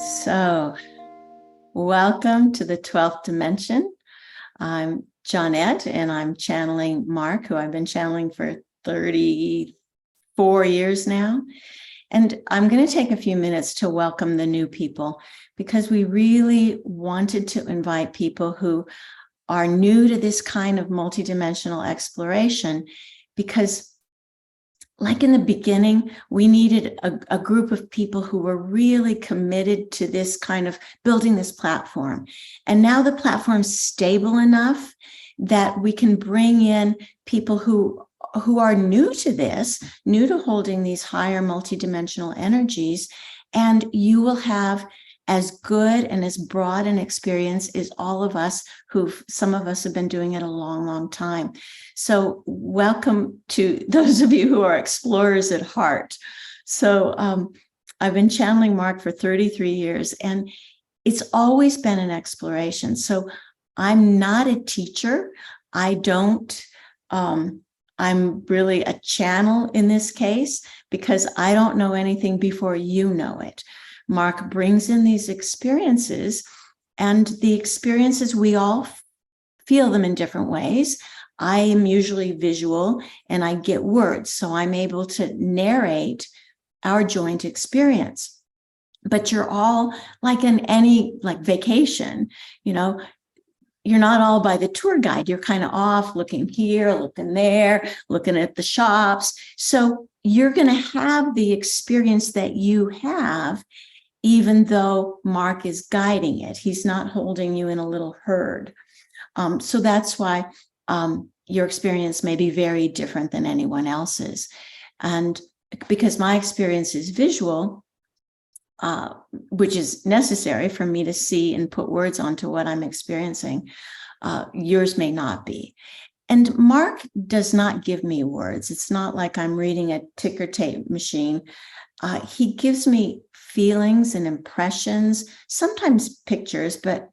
So, welcome to the 12th dimension. I'm Johnette, and I'm channeling Mark, who I've been channeling for 34 years now. And I'm going to take a few minutes to welcome the new people, because we really wanted to invite people who are new to this kind of multidimensional exploration, because like in the beginning, we needed a group of people who were really committed to this kind of building this platform. And now the platform's stable enough that we can bring in people who are new to this, new to holding these higher multidimensional energies, and you will have as good and as broad an experience as all of us some of us have been doing it a long, long time. So welcome to those of you who are explorers at heart. So I've been channeling Mark for 33 years, and it's always been an exploration. So I'm not a teacher. I'm really a channel in this case, because I don't know anything before you know it. Mark brings in these experiences, and the experiences, we all feel them in different ways. I am usually visual, and I get words, so I'm able to narrate our joint experience. But you're all like in any vacation, you're not all by the tour guide. You're kind of off, looking here, looking there, looking at the shops. So you're going to have the experience that you have, even though Mark is guiding it. He's not holding you in a little herd. So that's why your experience may be very different than anyone else's. And because my experience is visual, which is necessary for me to see and put words onto what I'm experiencing, yours may not be. And Mark does not give me words. It's not like I'm reading a ticker tape machine. He gives me feelings and impressions, sometimes pictures, but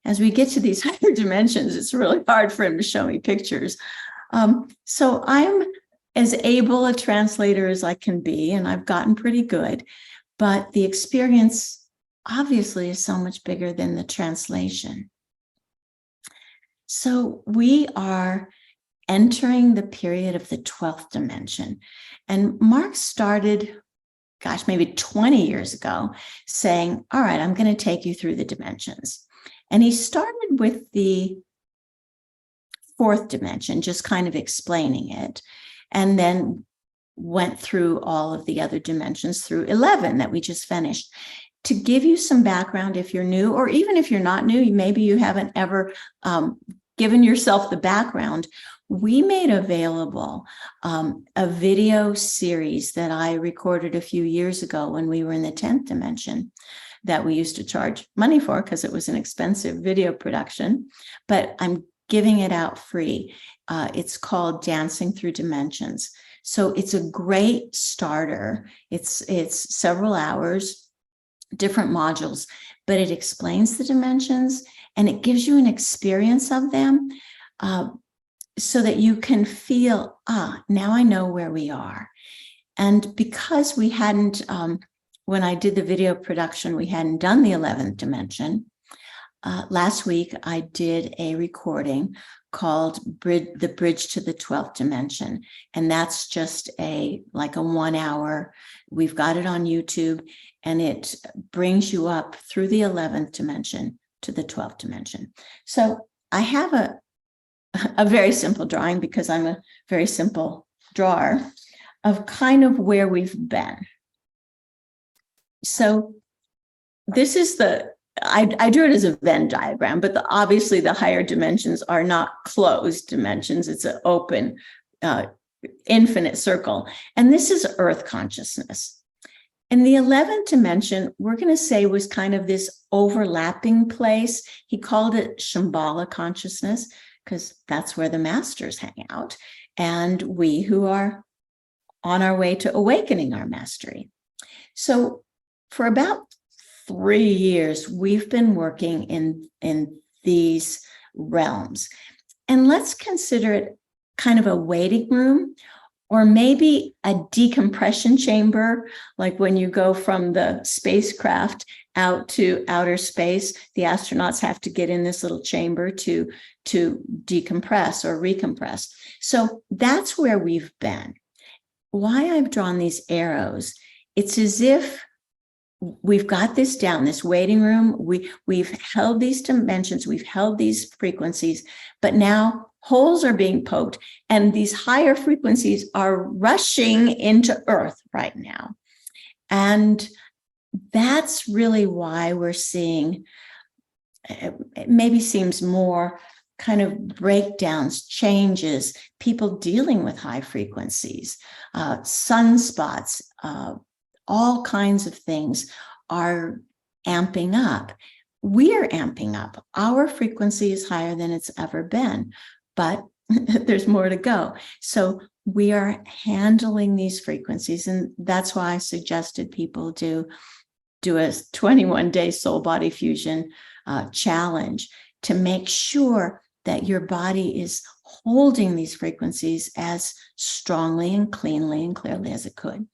as we get to these higher dimensions, it's really hard for him to show me pictures. So I'm as able a translator as I can be, and I've gotten pretty good, but the experience obviously is so much bigger than the translation. So we are entering the period of the 12th dimension, and Mark started maybe 20 years ago, saying, all right, I'm going to take you through the dimensions. And he started with the 4th dimension, just kind of explaining it, and then went through all of the other dimensions through 11 that we just finished. To give you some background, if you're new, or even if you're not new, maybe you haven't ever given yourself the background, we made available a video series that I recorded a few years ago when we were in the 10th dimension, that we used to charge money for because it was an expensive video production, but I'm giving it out free. It's called Dancing Through Dimensions. So it's a great starter. It's several hours, different modules, but it explains the dimensions and it gives you an experience of them, so that you can feel, now I know where we are. And because we hadn't, when I did the video production, we hadn't done the 11th dimension. Last week, I did a recording called The Bridge to the 12th Dimension. And that's just a 1 hour. We've got it on YouTube, and it brings you up through the 11th dimension to the 12th dimension. So I have a very simple drawing, because I'm a very simple drawer, of kind of where we've been. So this is I drew it as a Venn diagram, but obviously the higher dimensions are not closed dimensions. It's an open, infinite circle. And this is Earth consciousness. And the 11th dimension, we're going to say, was kind of this overlapping place. He called it Shambhala consciousness, because that's where the masters hang out, and we who are on our way to awakening our mastery. So for about 3 years, we've been working in these realms. And let's consider it kind of a waiting room, or maybe a decompression chamber, like when you go from the spacecraft out to outer space. The astronauts have to get in this little chamber to decompress or recompress. So that's where we've been. Why I've drawn these arrows, it's as if we've got this down, this waiting room. We've held these dimensions, we've held these frequencies, but now holes are being poked, and these higher frequencies are rushing into Earth right now. And that's really why we're seeing, it maybe seems more kind of breakdowns, changes, people dealing with high frequencies, sunspots, all kinds of things are amping up. We're amping up. Our frequency is higher than it's ever been, but there's more to go. So we are handling these frequencies, and that's why I suggested people do a 21-day soul body fusion challenge to make sure that your body is holding these frequencies as strongly and cleanly and clearly as it could.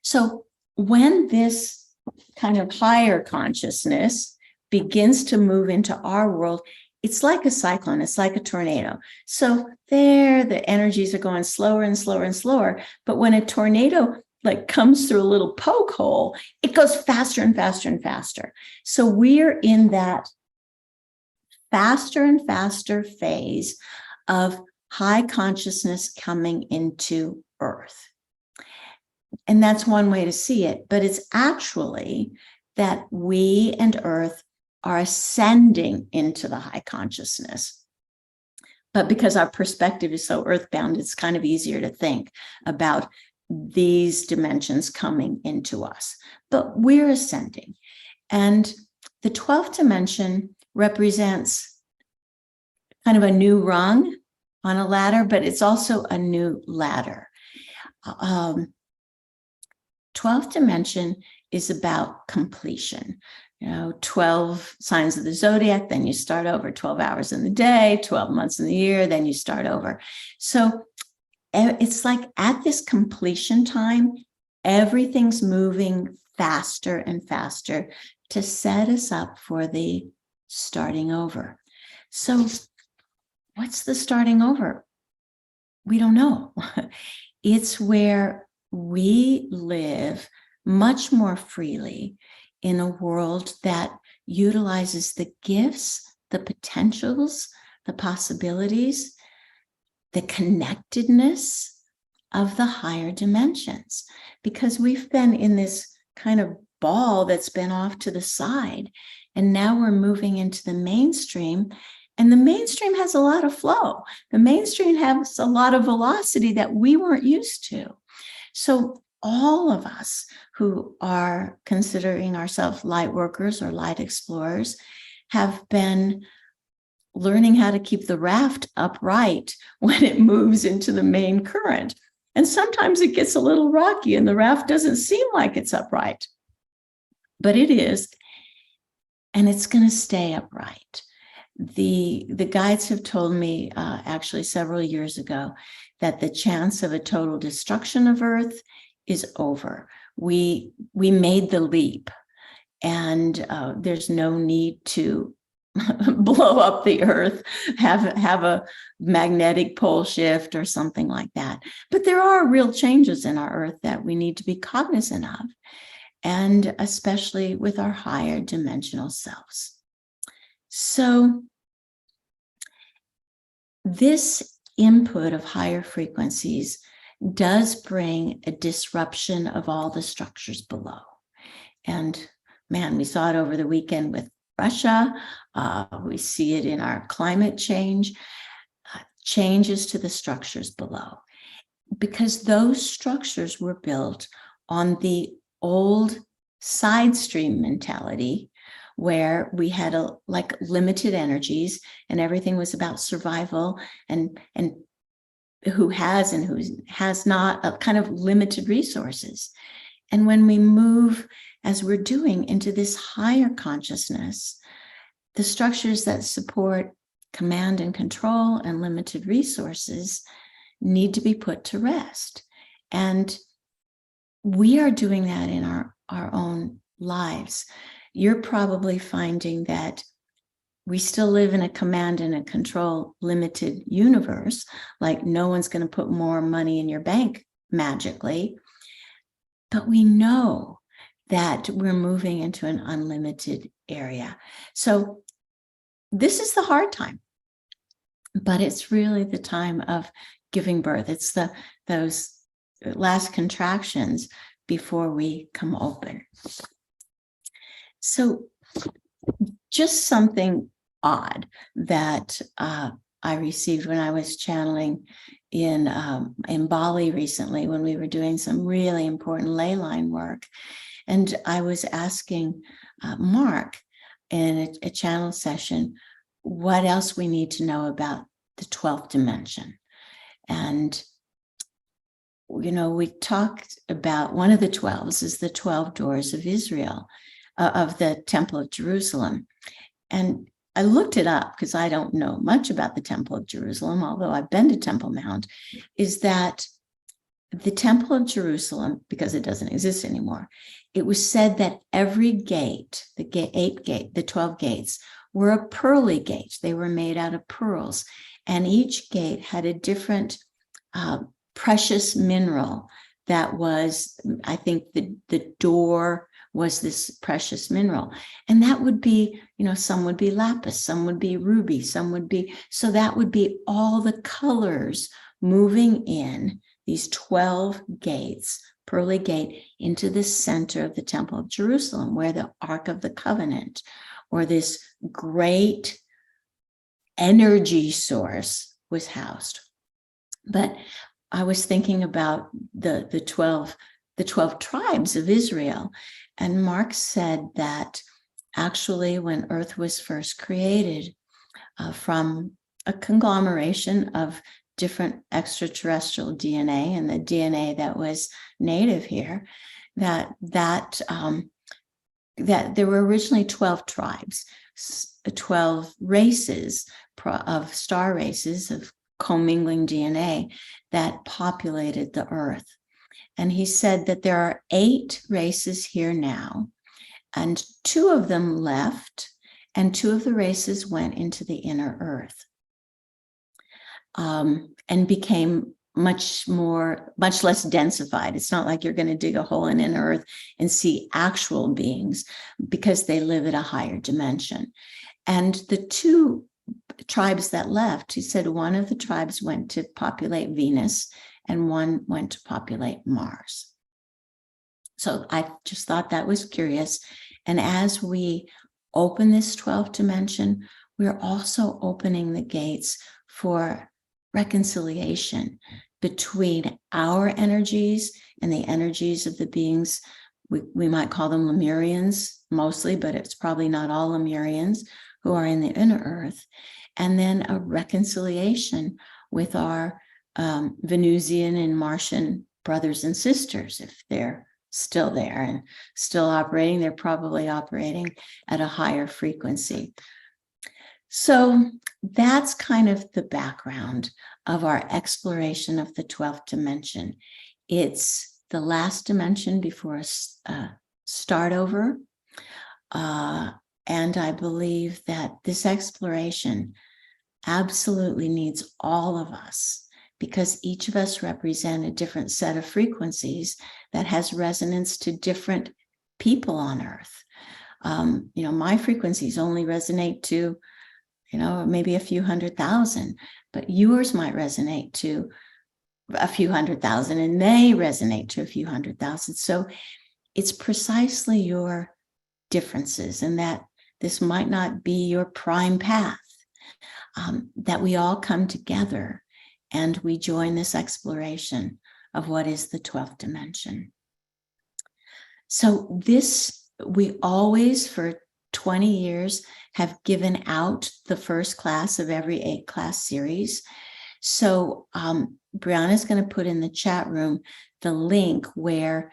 So when this kind of higher consciousness begins to move into our world, it's like a cyclone, it's like a tornado. So there, the energies are going slower and slower and slower. But when a tornado comes through a little poke hole, it goes faster and faster and faster. So we're in that faster and faster phase of high consciousness coming into Earth. And that's one way to see it, but it's actually that we and Earth are ascending into the high consciousness. But because our perspective is so earthbound, it's kind of easier to think about these dimensions coming into us. But we're ascending. And the 12th dimension represents kind of a new rung on a ladder, but it's also a new ladder. 12th dimension is about completion. 12 signs of the zodiac, then you start over, 12 hours in the day, 12 months in the year, then you start over. So it's like at this completion time, everything's moving faster and faster to set us up for the starting over. So what's the starting over? We don't know. It's where we live much more freely in a world that utilizes the gifts, the potentials, the possibilities, the connectedness of the higher dimensions. Because we've been in this kind of ball that's been off to the side, and now we're moving into the mainstream. And the mainstream has a lot of flow. The mainstream has a lot of velocity that we weren't used to. So all of us who are considering ourselves light workers or light explorers have been learning how to keep the raft upright when it moves into the main current. And sometimes it gets a little rocky and the raft doesn't seem like it's upright, but it is, and it's going to stay upright. The guides have told me actually several years ago that the chance of a total destruction of Earth is over. We made the leap, and there's no need to blow up the Earth, have a magnetic pole shift or something like that. But there are real changes in our Earth that we need to be cognizant of, and especially with our higher dimensional selves. So this input of higher frequencies does bring a disruption of all the structures below. And man, we saw it over the weekend with Russia. We see it in our climate change, changes to the structures below, because those structures were built on the old side stream mentality, where we had limited energies and everything was about survival, and who has and who has not, a kind of limited resources. And when we move, as we're doing, into this higher consciousness, the structures that support command and control and limited resources need to be put to rest. And we are doing that in our own lives, you're probably finding that we still live in a command and a control limited universe. Like no one's going to put more money in your bank magically. But we know that we're moving into an unlimited area. So this is the hard time, but it's really the time of giving birth. It's those last contractions before we come open. So just something odd that I received when I was channeling in Bali recently, when we were doing some really important ley line work. And I was asking Mark in a channel session, what else we need to know about the 12th dimension. And, you know, we talked about one of the 12s is the 12 doors of Israel, of the Temple of Jerusalem. And I looked it up because I don't know much about the Temple of Jerusalem, although I've been to Temple Mount, is that the Temple of Jerusalem, because it doesn't exist anymore, it was said that every gate, the 12 gates, were a pearly gate. They were made out of pearls. And each gate had a different precious mineral that was, I think the door was this precious mineral. And that would be, you know, some would be lapis, some would be ruby, some would be, so that would be all the colors moving in these 12 gates, pearly gate, into the center of the Temple of Jerusalem, where the Ark of the Covenant, or this great energy source, was housed. But I was thinking about the 12 tribes of Israel, and Mark said that actually when Earth was first created from a conglomeration of different extraterrestrial DNA and the DNA that was native here, that there were originally 12 tribes, 12 races of star races of commingling DNA that populated the Earth. And he said that there are 8 races here now, and 2 of them left, and 2 of the races went into the inner Earth. And became much less densified. It's not like you're going to dig a hole in inner Earth and see actual beings, because they live at a higher dimension. And the 2 tribes that left, he said one of the tribes went to populate Venus and one went to populate Mars. So I just thought that was curious. And as we open this 12th dimension, we're also opening the gates for reconciliation between our energies and the energies of the beings. We might call them Lemurians mostly, but it's probably not all Lemurians who are in the inner Earth. And then a reconciliation with our Venusian and Martian brothers and sisters. If they're still there and still operating, they're probably operating at a higher frequency. So that's kind of the background of our exploration of the 12th dimension. It's the last dimension before a start over. And I believe that this exploration absolutely needs all of us, because each of us represent a different set of frequencies that has resonance to different people on Earth. You know, my frequencies only resonate to, you know, maybe a few 100,000, but yours might resonate to a few 100,000, and they resonate to a few 100,000. So it's precisely your differences, and that this might not be your prime path, that we all come together and we join this exploration of what is the 12th dimension. So this, we always, for 20 years, have given out the first class of every 8-class series. So Brianna's going to put in the chat room the link where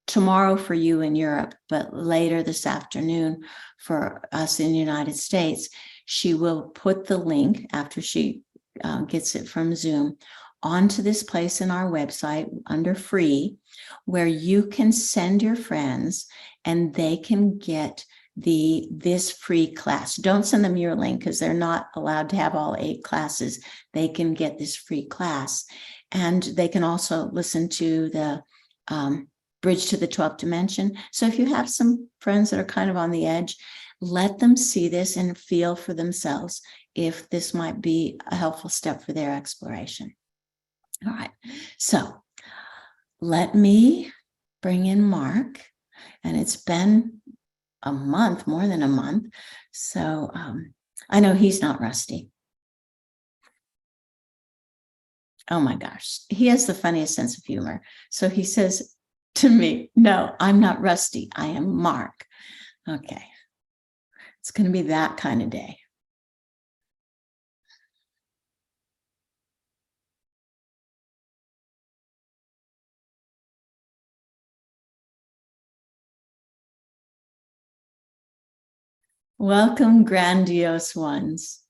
tomorrow for you in Europe, but later this afternoon for us in the United States, she will put the link after she gets it from Zoom onto this place in our website under free, where you can send your friends and they can get this free class. Don't send them your link because they're not allowed to have all 8 classes. They can get this free class. And they can also listen to the Bridge to the 12th Dimension. So if you have some friends that are kind of on the edge, let them see this and feel for themselves if this might be a helpful step for their exploration. All right, so let me bring in Mark, and it's been a month, more than a month, so I know he's not rusty. Oh my gosh, he has the funniest sense of humor. So he says to me, no, I'm not rusty, I am Mark. Okay, it's going to be that kind of day. Welcome, grandiose ones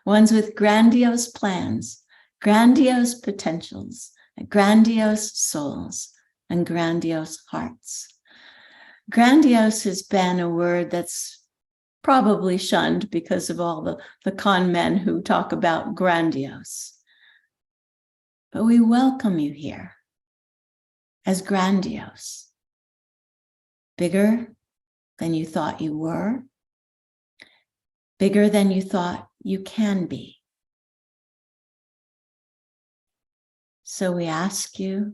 with grandiose plans, grandiose potentials, grandiose souls, and grandiose hearts. Grandiose has been a word that's probably shunned because of all the con men who talk about grandiose. But we welcome you here as grandiose, bigger than you thought you were, bigger than you thought you can be. So we ask you,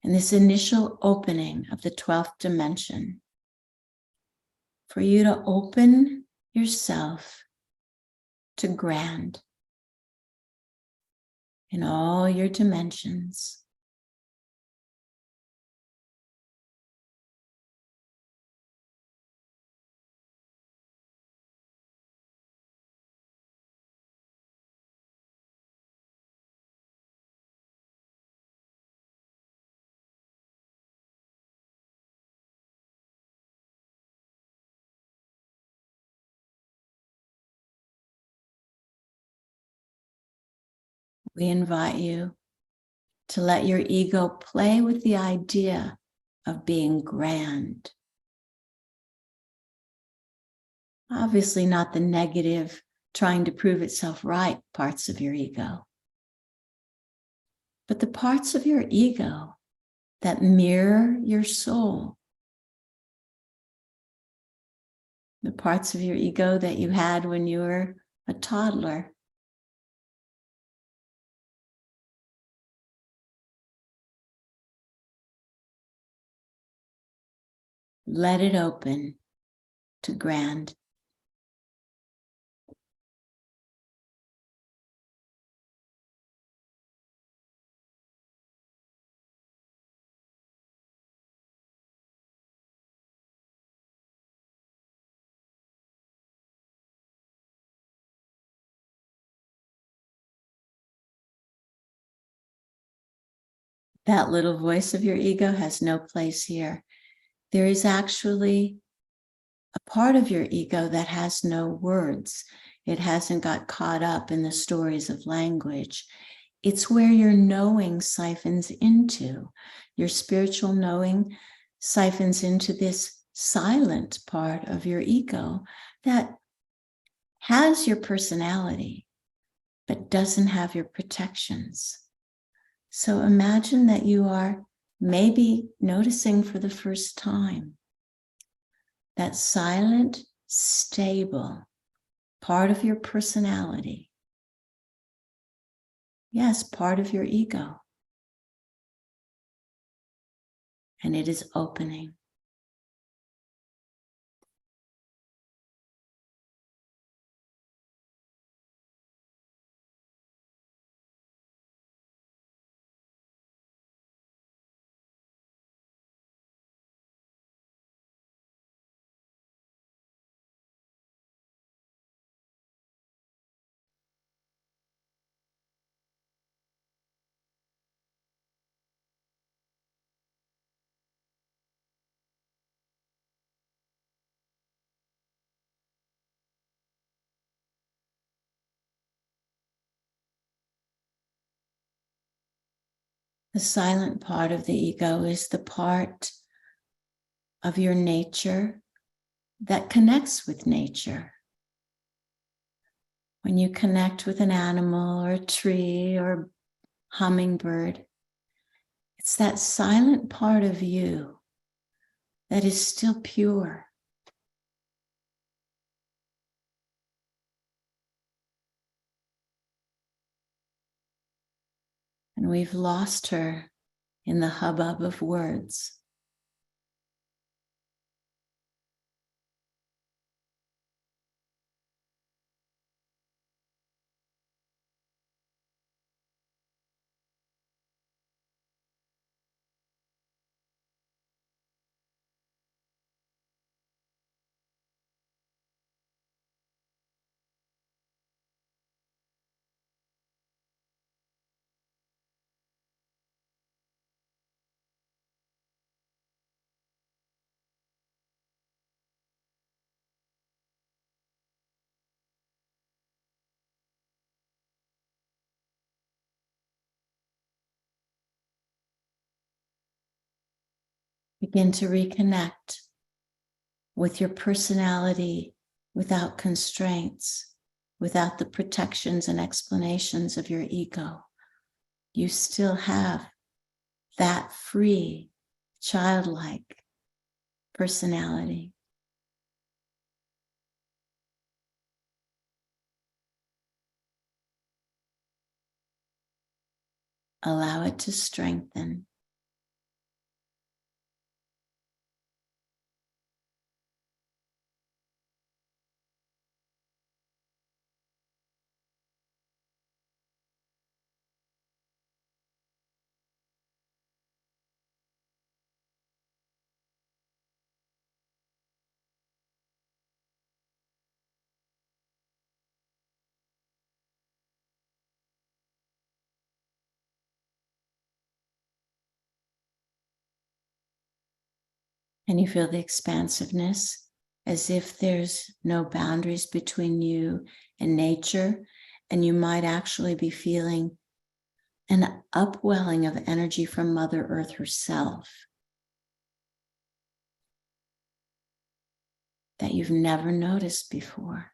in this initial opening of the 12th dimension, for you to open yourself to grand in all your dimensions. We invite you to let your ego play with the idea of being grand. Obviously, not the negative, trying to prove itself right parts of your ego, but the parts of your ego that mirror your soul, the parts of your ego that you had when you were a toddler. Let it open to grand. That little voice of your ego has no place here. There is actually a part of your ego that has no words. It hasn't got caught up in the stories of language. It's where your knowing siphons into. Your spiritual knowing siphons into this silent part of your ego that has your personality, but doesn't have your protections. So imagine that you are maybe noticing for the first time that silent, stable part of your personality. Yes, part of your ego. And it is opening. The silent part of the ego is the part of your nature that connects with nature. When you connect with an animal or a tree or a hummingbird, it's that silent part of you that is still pure. And we've lost her in the hubbub of words. Begin to reconnect with your personality without constraints, without the protections and explanations of your ego. You still have that free, childlike personality. Allow it to strengthen. And you feel the expansiveness as if there's no boundaries between you and nature. And you might actually be feeling an upwelling of energy from Mother Earth herself that you've never noticed before.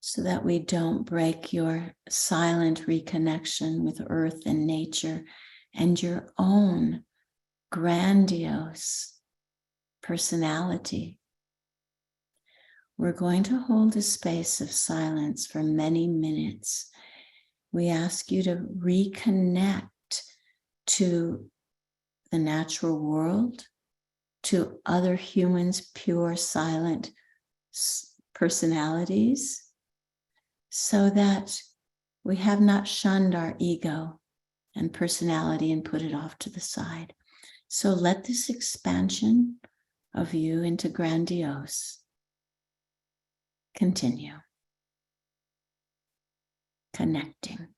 So that we don't break your silent reconnection with earth and nature and your own grandiose personality. We're going to hold a space of silence for many minutes. We ask you to reconnect to the natural world, to other humans' pure, silent personalities, so that we have not shunned our ego and personality and put it off to the side. So let this expansion of you into grandiose continue. Connecting.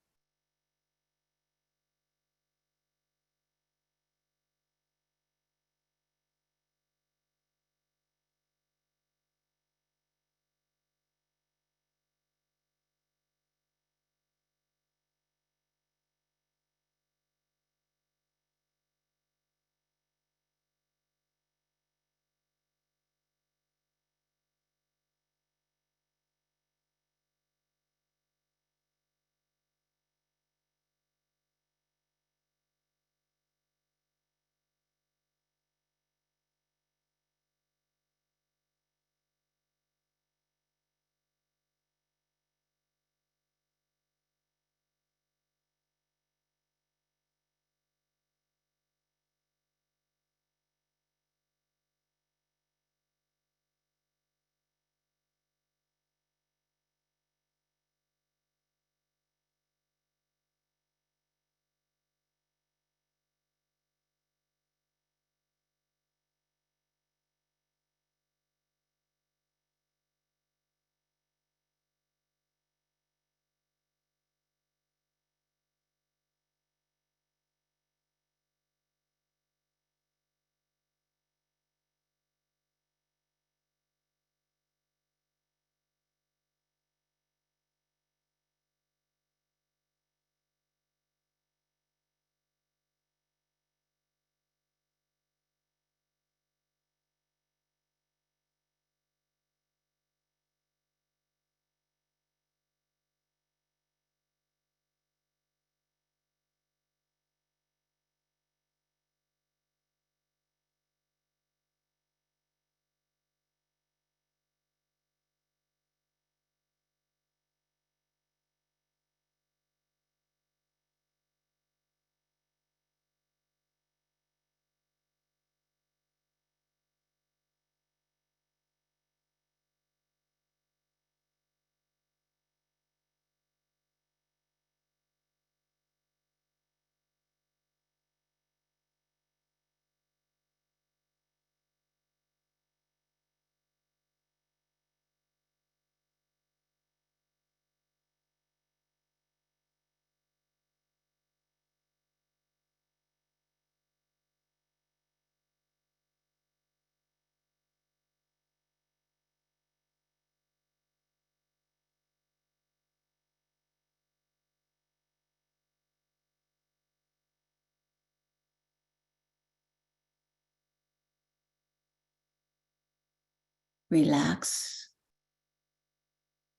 relax.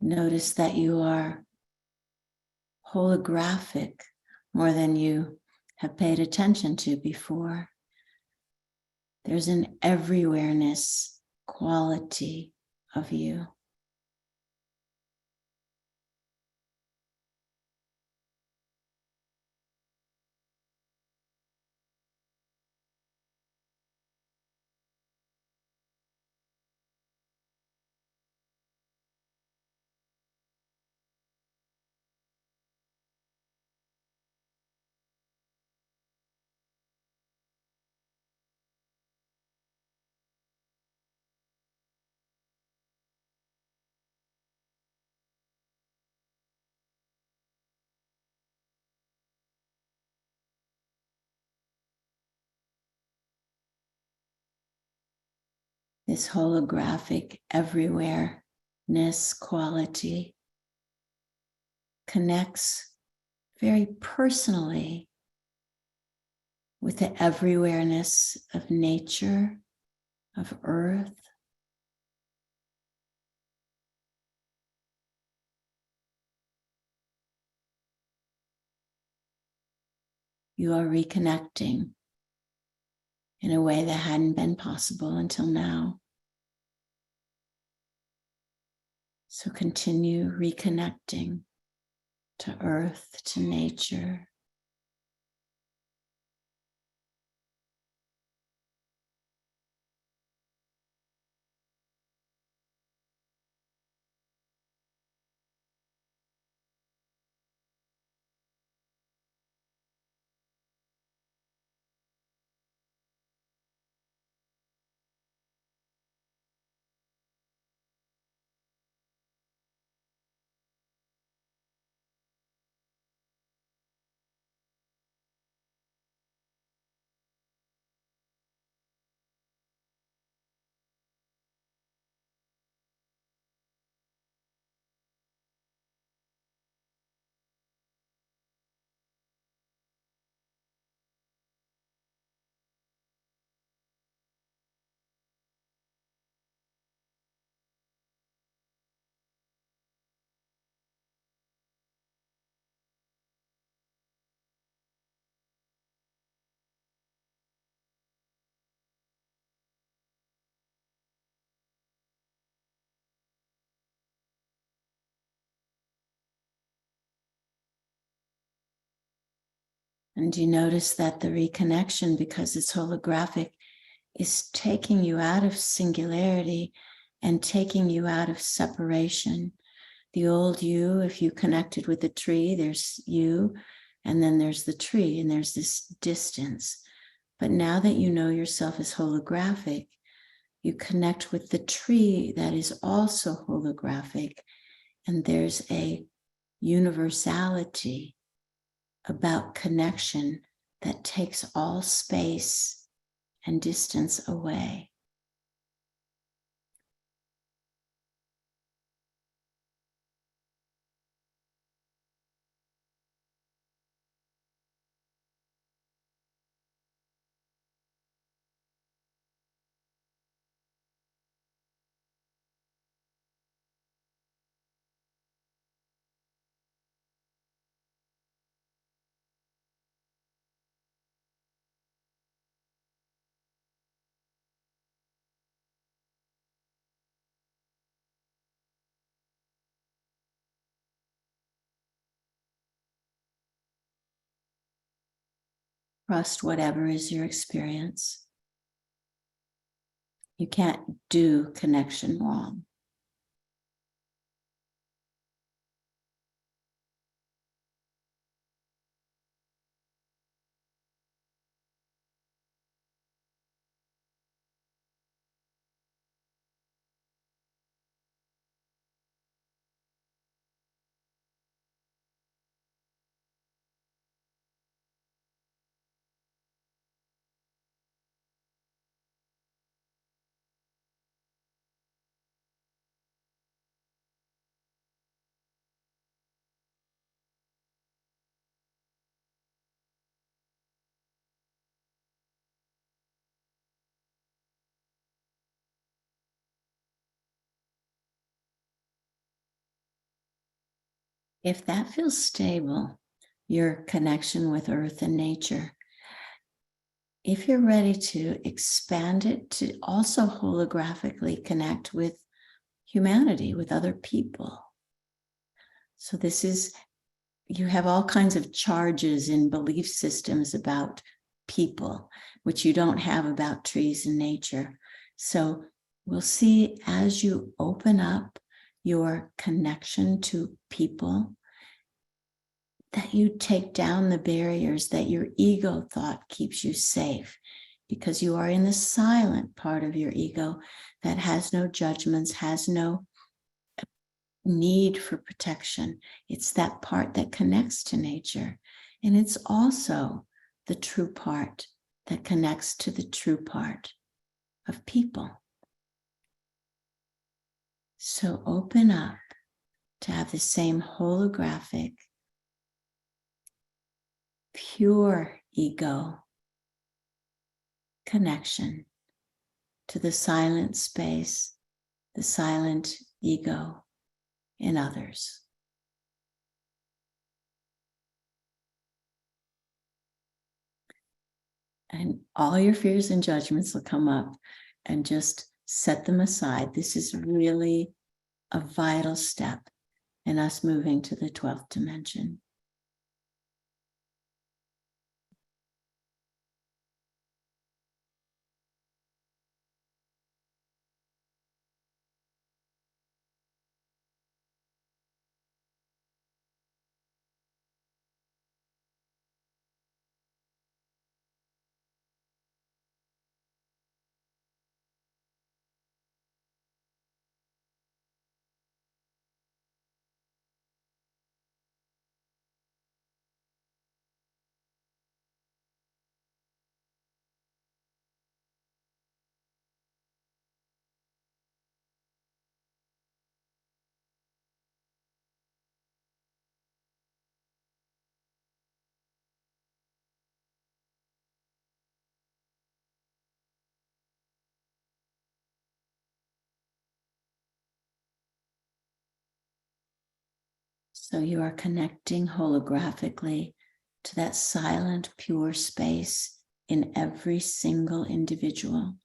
Notice that you are holographic more than you have paid attention to before. There's an everywhereness quality of you. This holographic everywhereness quality connects very personally with the everywhereness of nature, of earth. You are reconnecting in a way that hadn't been possible until now. So continue reconnecting to earth, to nature. And you notice that the reconnection, because it's holographic, is taking you out of singularity and taking you out of separation. The old you, if you connected with the tree, there's you, and then there's the tree, and there's this distance. But now that you know yourself as holographic, you connect with the tree that is also holographic, and there's a universality about connection that takes all space and distance away. Trust whatever is your experience. You can't do connection wrong. If that feels stable, your connection with earth and nature, if you're ready to expand it to also holographically connect with humanity, with other people. So this is, you have all kinds of charges in belief systems about people, which you don't have about trees and nature. So we'll see as you open up your connection to people, that you take down the barriers that your ego thought keeps you safe, because you are in the silent part of your ego that has no judgments, has no need for protection. It's that part that connects to nature. And it's also the true part that connects to the true part of people. So open up to have the same holographic, pure ego connection to the silent space, the silent ego in others. And all your fears and judgments will come up, and just set them aside. This is really a vital step in us moving to the 12th dimension. So you are connecting holographically to that silent, pure space in every single individual.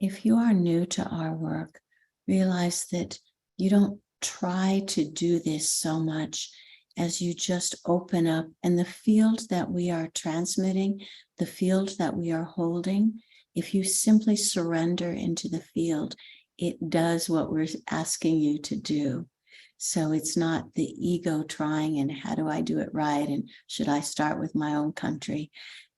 If you are new to our work, realize that you don't try to do this so much as you just open up, and the field that we are transmitting, the field that we are holding, if you simply surrender into the field, it does what we're asking you to do. So it's not the ego trying, and how do I do it right? And should I start with my own country?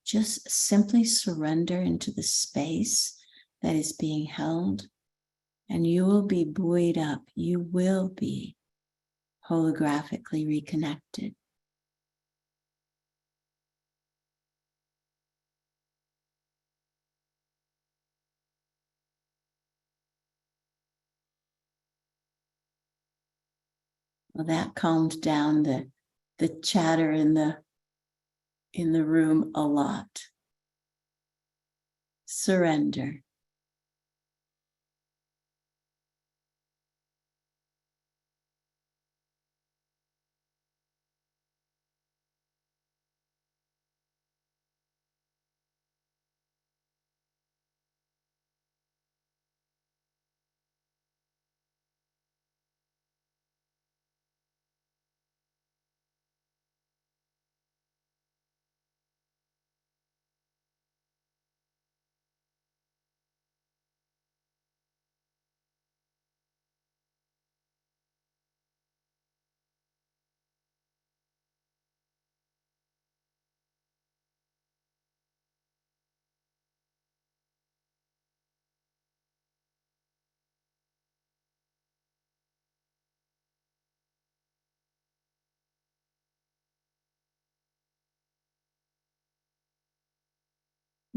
Just simply surrender into the space that is being held, and you will be buoyed up. You will be holographically reconnected. Well, that calmed down the chatter in the room a lot. Surrender.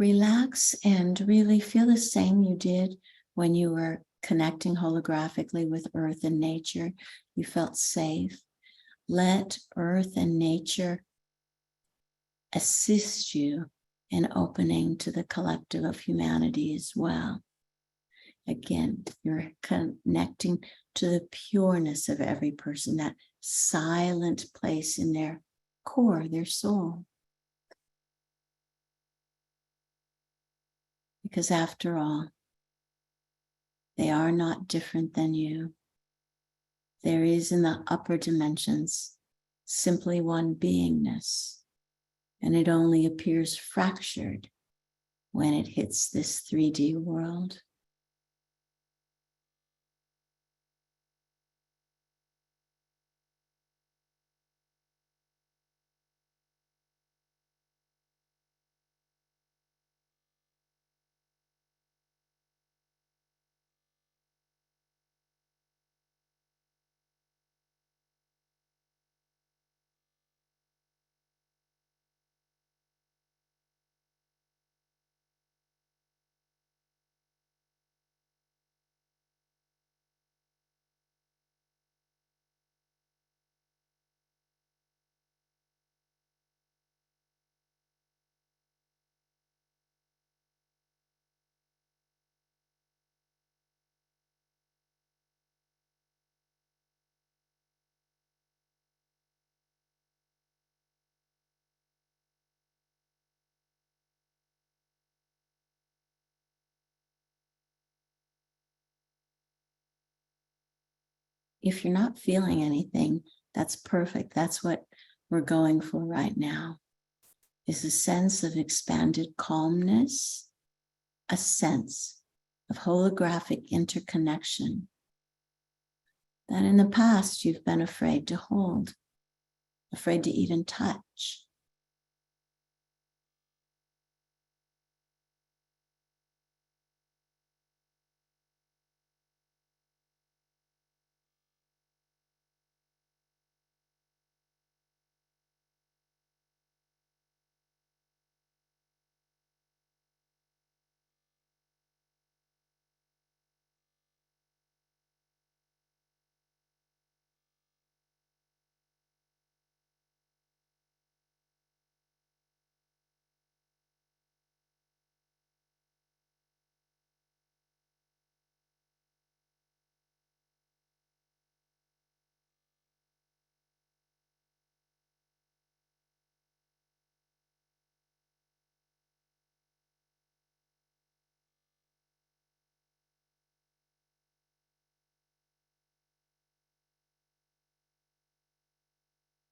relax and really feel the same you did when you were connecting holographically with earth and nature. You felt safe. Let earth and nature assist you in opening to the collective of humanity as well. Again, you're connecting to the pureness of every person, that silent place in their core, their soul. Because after all, they are not different than you. There is in the upper dimensions simply one beingness, and it only appears fractured when it hits this 3D world. If you're not feeling anything, that's perfect. That's what we're going for right now, is a sense of expanded calmness, a sense of holographic interconnection that in the past you've been afraid to hold, afraid to even touch.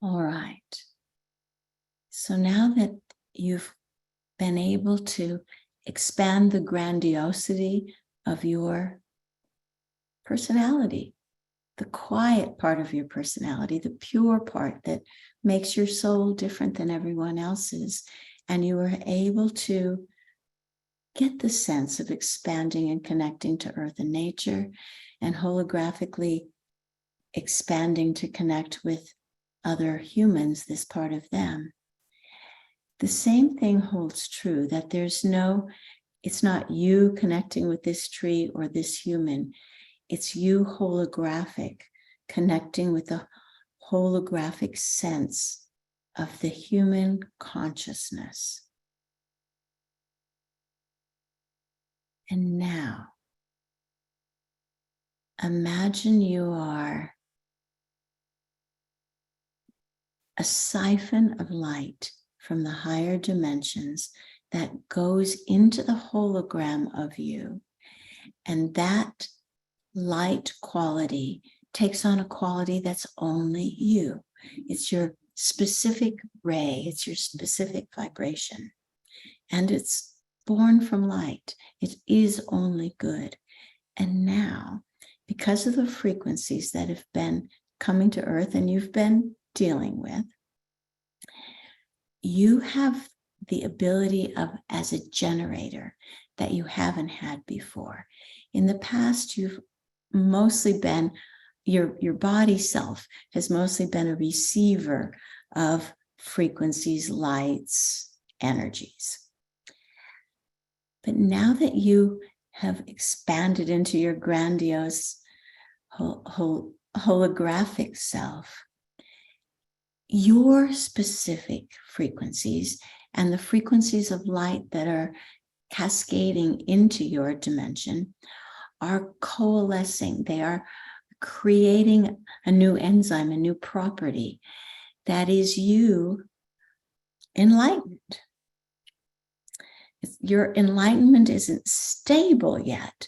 All right. So now that you've been able to expand the grandiosity of your personality, the quiet part of your personality, the pure part that makes your soul different than everyone else's, and you were able to get the sense of expanding and connecting to earth and nature, and holographically expanding to connect with other humans, this part of them. The same thing holds true, that it's not you connecting with this tree or this human. It's you holographic, connecting with the holographic sense of the human consciousness. And now, imagine you are a siphon of light from the higher dimensions that goes into the hologram of you. And that light quality takes on a quality that's only you. It's your specific ray, it's your specific vibration. And it's born from light. It is only good. And now, because of the frequencies that have been coming to earth and you've been dealing with, you have the ability of, as a generator, that you haven't had before. In the past, you've mostly been, your body self has mostly been a receiver of frequencies, lights, energies. But now that you have expanded into your grandiose holographic self, your specific frequencies and the frequencies of light that are cascading into your dimension are coalescing. They are creating a new enzyme, a new property that is you enlightened. Your enlightenment isn't stable yet,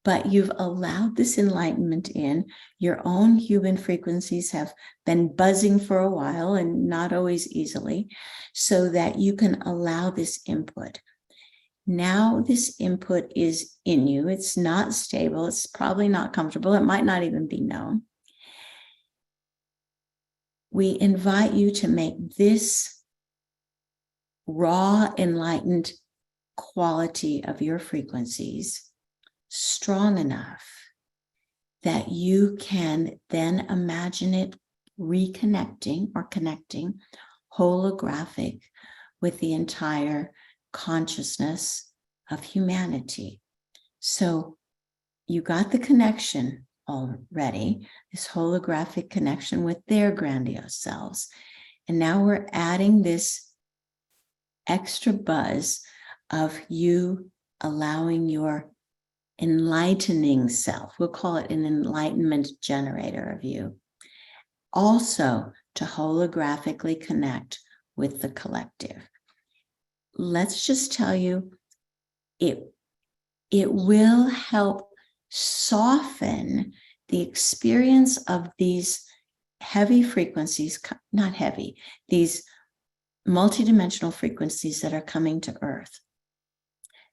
but you've allowed this enlightenment in. Your own human frequencies have been buzzing for a while and not always easily, so that you can allow this input. Now this input is in you. It's not stable. It's probably not comfortable. It might not even be known. We invite you to make this raw, enlightened quality of your frequencies strong enough that you can then imagine it reconnecting or connecting holographic with the entire consciousness of humanity. So you got the connection already, this holographic connection with their grandiose selves. And now we're adding this extra buzz of you allowing your enlightening self, we'll call it an enlightenment generator of you, also to holographically connect with the collective. Let's just tell you, it will help soften the experience of these heavy frequencies, not heavy, these multidimensional frequencies that are coming to Earth.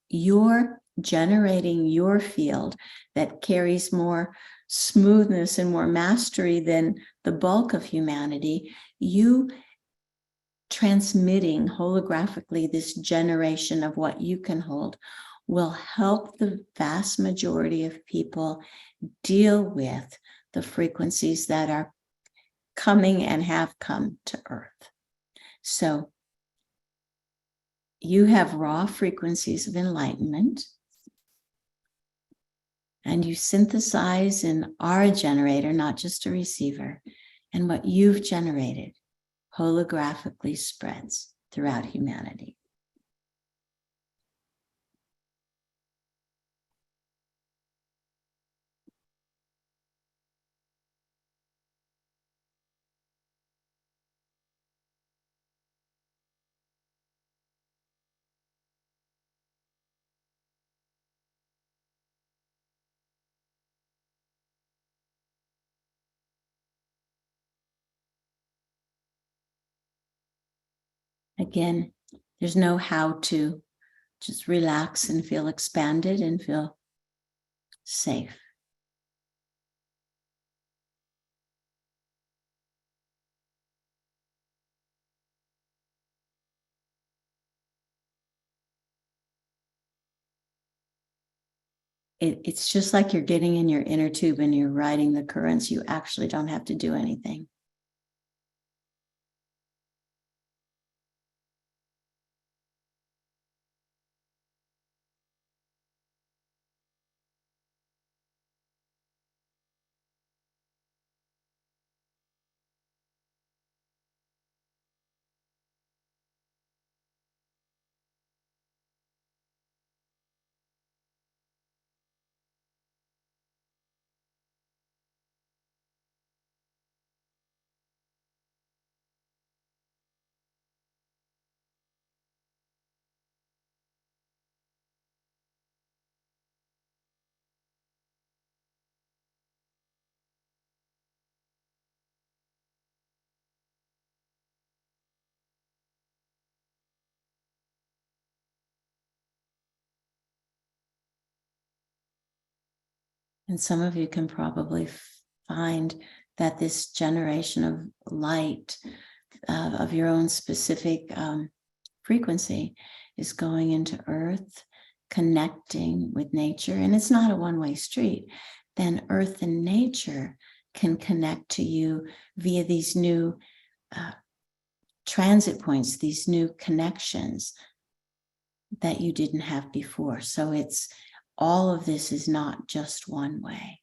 You're generating your field that carries more smoothness and more mastery than the bulk of humanity. You transmitting holographically this generation of what you can hold will help the vast majority of people deal with the frequencies that are coming and have come to Earth. So you have raw frequencies of enlightenment, and you synthesize and are a generator, not just a receiver. And what you've generated holographically spreads throughout humanity. Again, there's no how to, just relax and feel expanded and feel safe. It's just like you're getting in your inner tube and you're riding the currents. You actually don't have to do anything. And some of you can probably find that this generation of light of your own specific frequency is going into Earth, connecting with nature. And it's not a one-way street. Then Earth and nature can connect to you via these new transit points, these new connections that you didn't have before. So it's all of this is not just one way.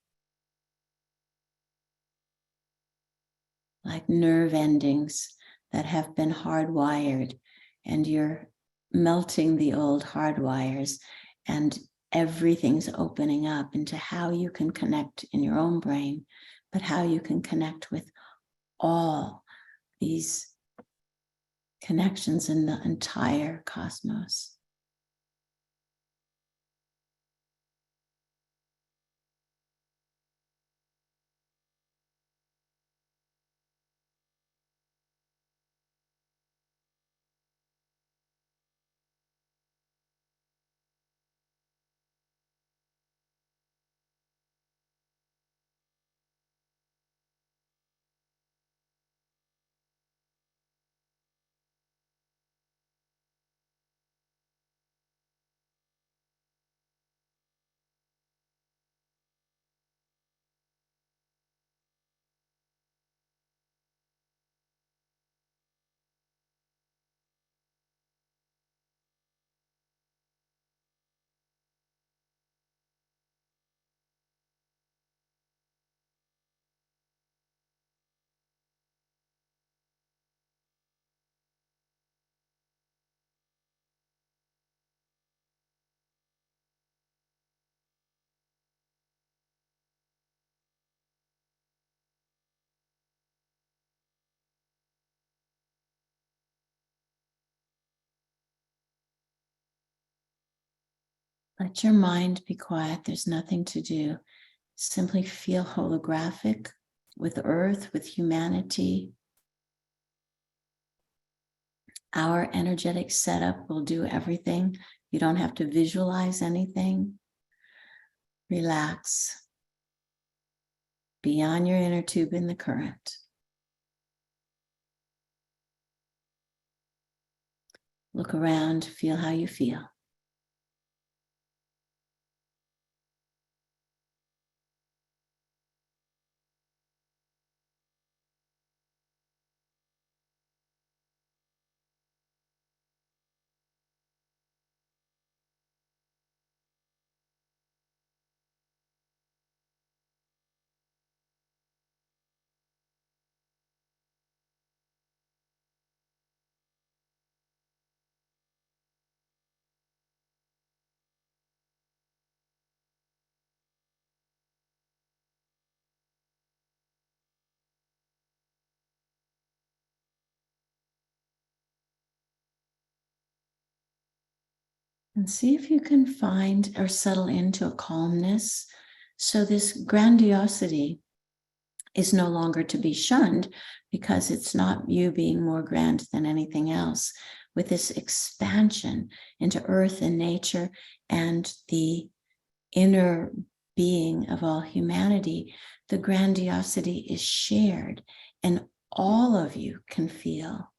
Like nerve endings that have been hardwired, and you're melting the old hard wires, and everything's opening up into how you can connect in your own brain, but how you can connect with all these connections in the entire cosmos. Let your mind be quiet. There's nothing to do. Simply feel holographic with Earth, with humanity. Our energetic setup will do everything. You don't have to visualize anything. Relax. Be on your inner tube in the current. Look around, feel how you feel. And see if you can find or settle into a calmness. So this grandiosity is no longer to be shunned, because it's not you being more grand than anything else. With this expansion into earth and nature and the inner being of all humanity, the grandiosity is shared, and all of you can feel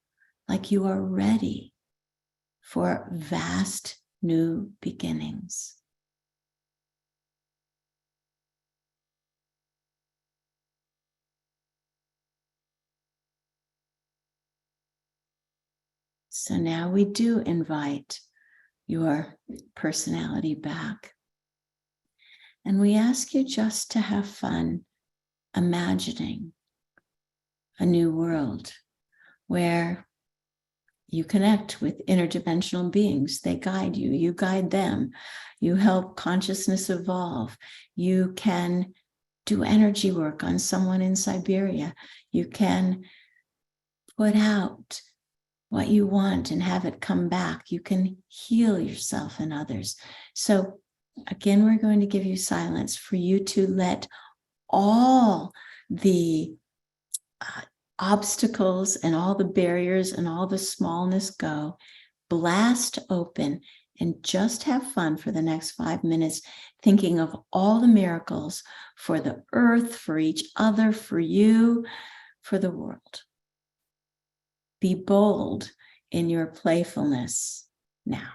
like you are ready for vast new beginnings. So now we do invite your personality back. And we ask you just to have fun imagining a new world where you connect with interdimensional beings. They guide you, you guide them, you help consciousness evolve. You can do energy work on someone in Siberia. You can put out what you want and have it come back. You can heal yourself and others. So again, we're going to give you silence for you to let all the obstacles and all the barriers and all the smallness go. Blast open and just have fun for the next 5 minutes, thinking of all the miracles for the earth, for each other, for you, for the world. Be bold in your playfulness now.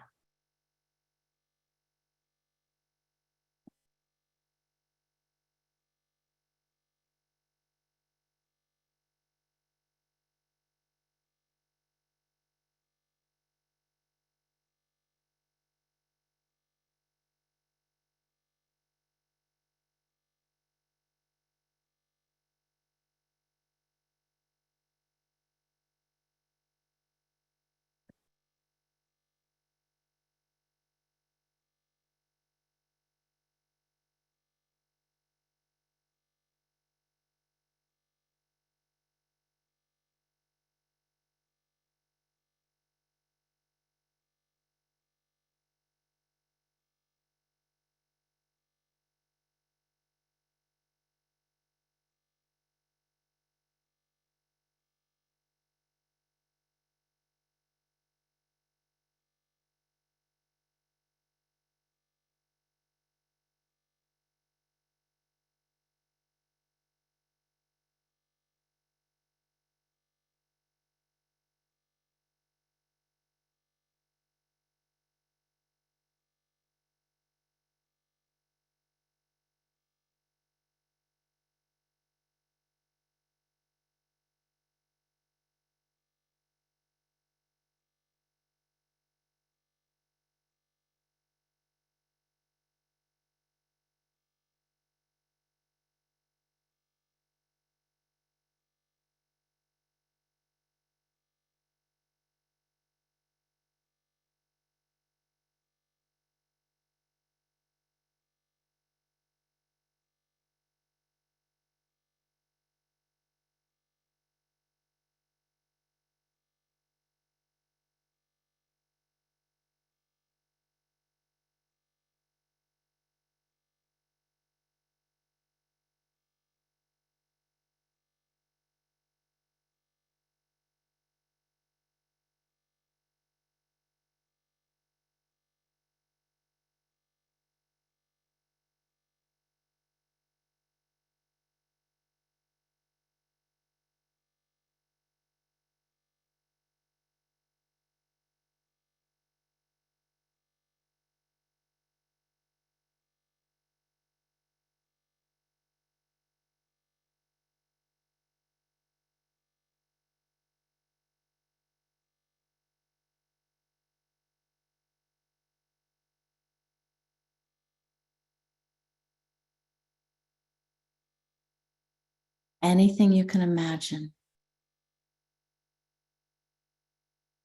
anything you can imagine,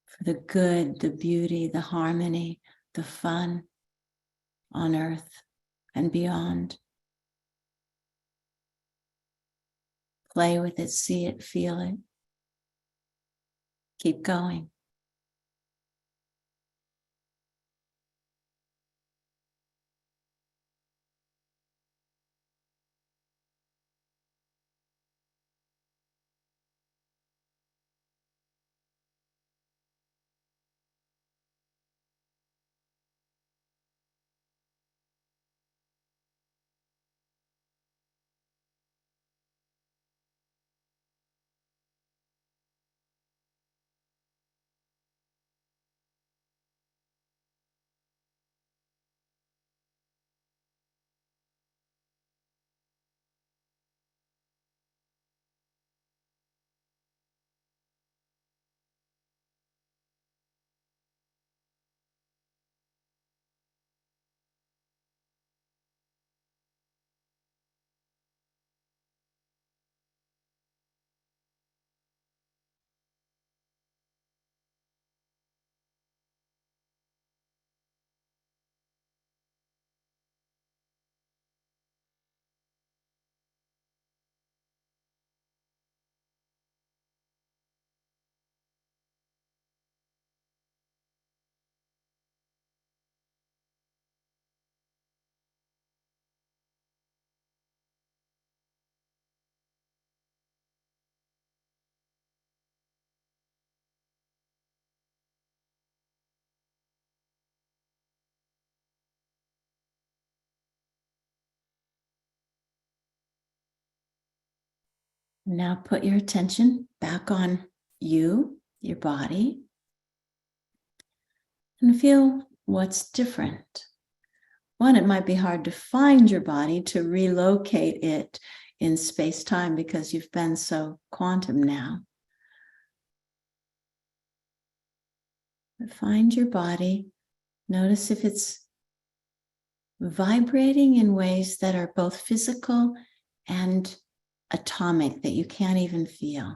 for the good, the beauty, the harmony, the fun on earth and beyond. Play with it, see it, feel it. Keep going. Now put your attention back on you, your body, and feel what's different. One, it might be hard to find your body, to relocate it in space-time because you've been so quantum now. But find your body. Notice if it's vibrating in ways that are both physical and atomic, that you can't even feel.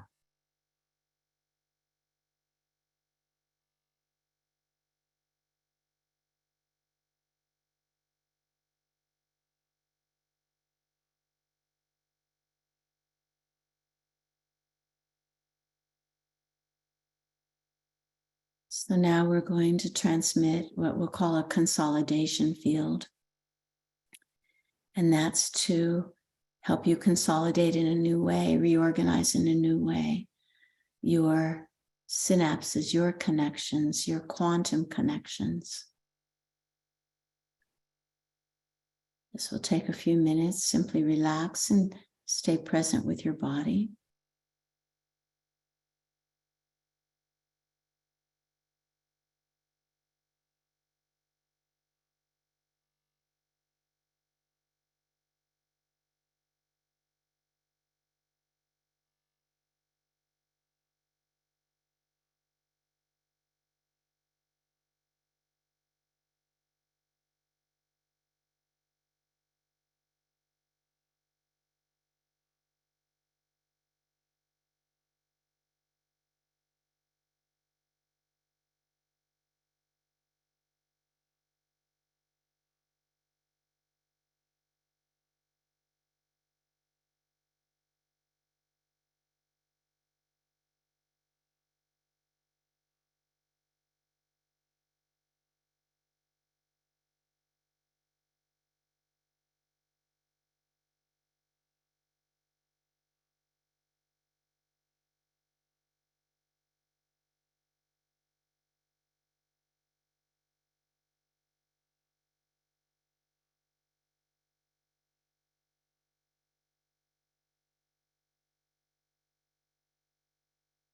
So now we're going to transmit what we'll call a consolidation field. And that's to help you consolidate in a new way, reorganize in a new way your synapses, your connections, your quantum connections. This will take a few minutes. Simply relax and stay present with your body.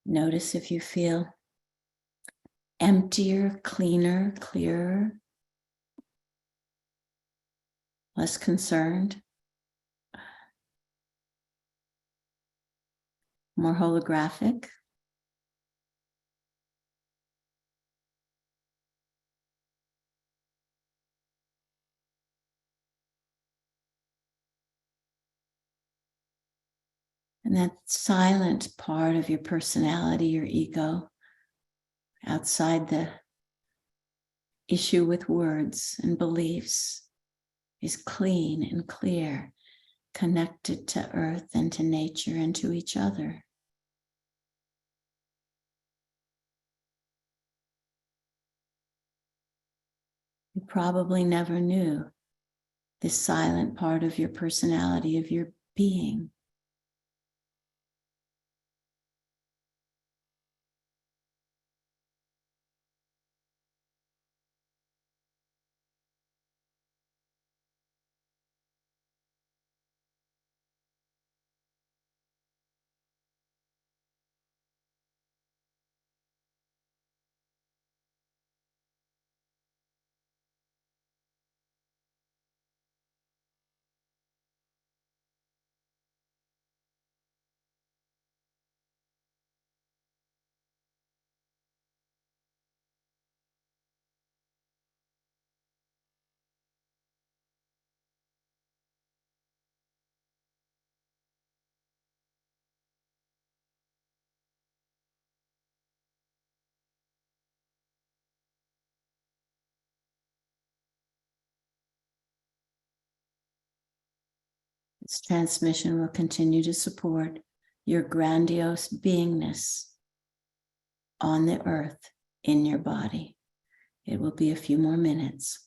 Notice if you feel emptier, cleaner, clearer, less concerned, more holographic. And that silent part of your personality, your ego, outside the issue with words and beliefs, is clean and clear, connected to earth and to nature and to each other. You probably never knew this silent part of your personality, of your being. This transmission will continue to support your grandiose beingness on the earth in your body. It will be a few more minutes.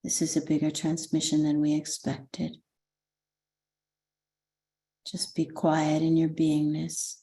This is a bigger transmission than we expected. Just be quiet in your beingness.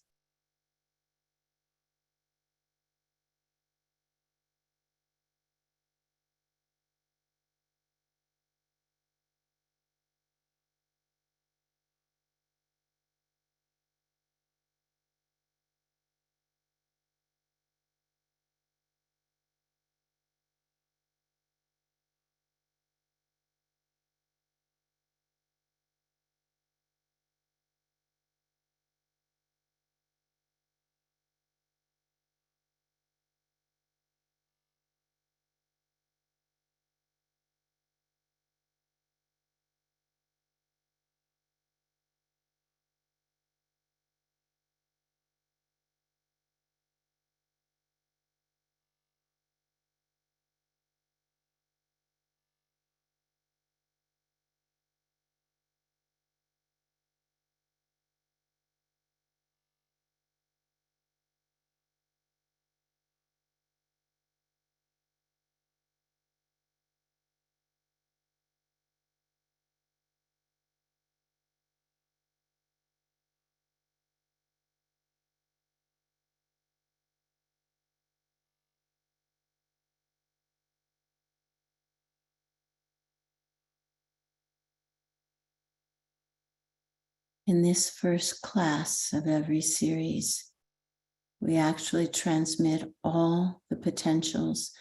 In this first class of every series, we actually transmit all the potentials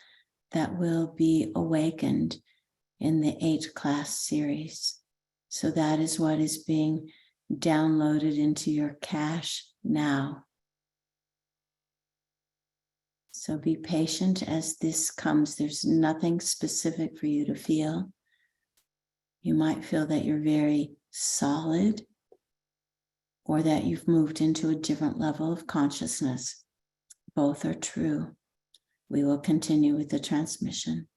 that will be awakened in the 8-class series. So that is what is being downloaded into your cache now. So be patient as this comes. There's nothing specific for you to feel. You might feel that you're very solid, or that you've moved into a different level of consciousness. Both are true. We will continue with the transmission.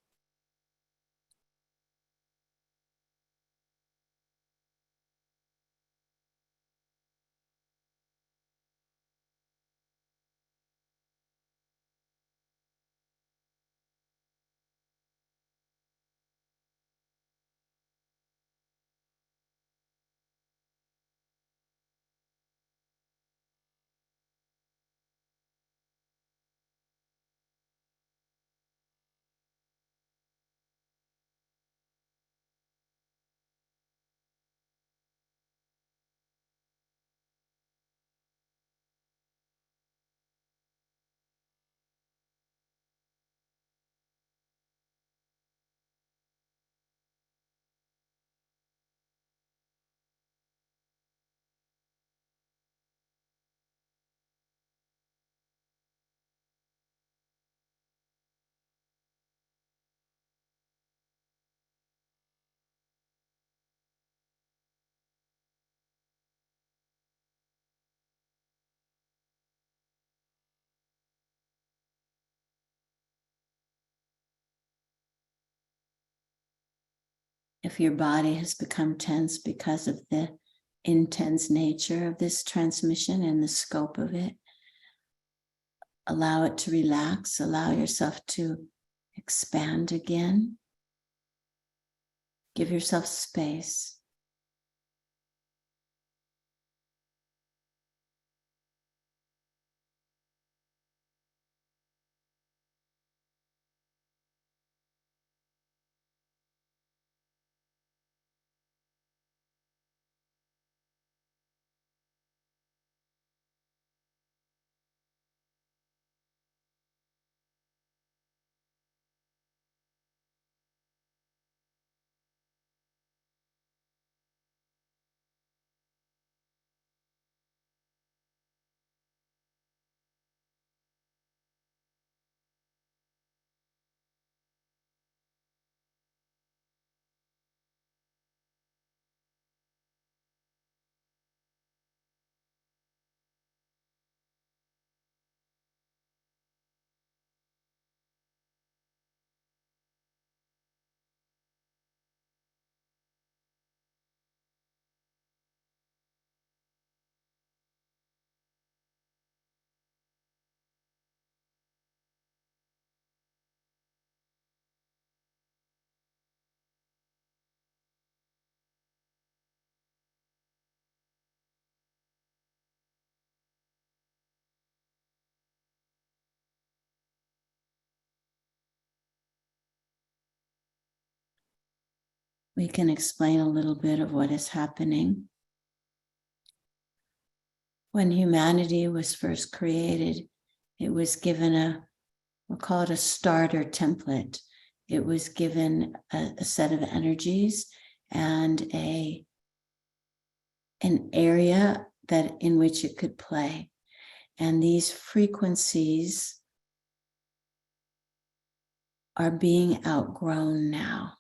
If your body has become tense because of the intense nature of this transmission and the scope of it, allow it to relax, allow yourself to expand again. Give yourself space. we can explain a little bit of what is happening. When humanity was first created, it was given we'll call it a starter template. It was given a set of energies and an area in which it could play. And these frequencies are being outgrown now.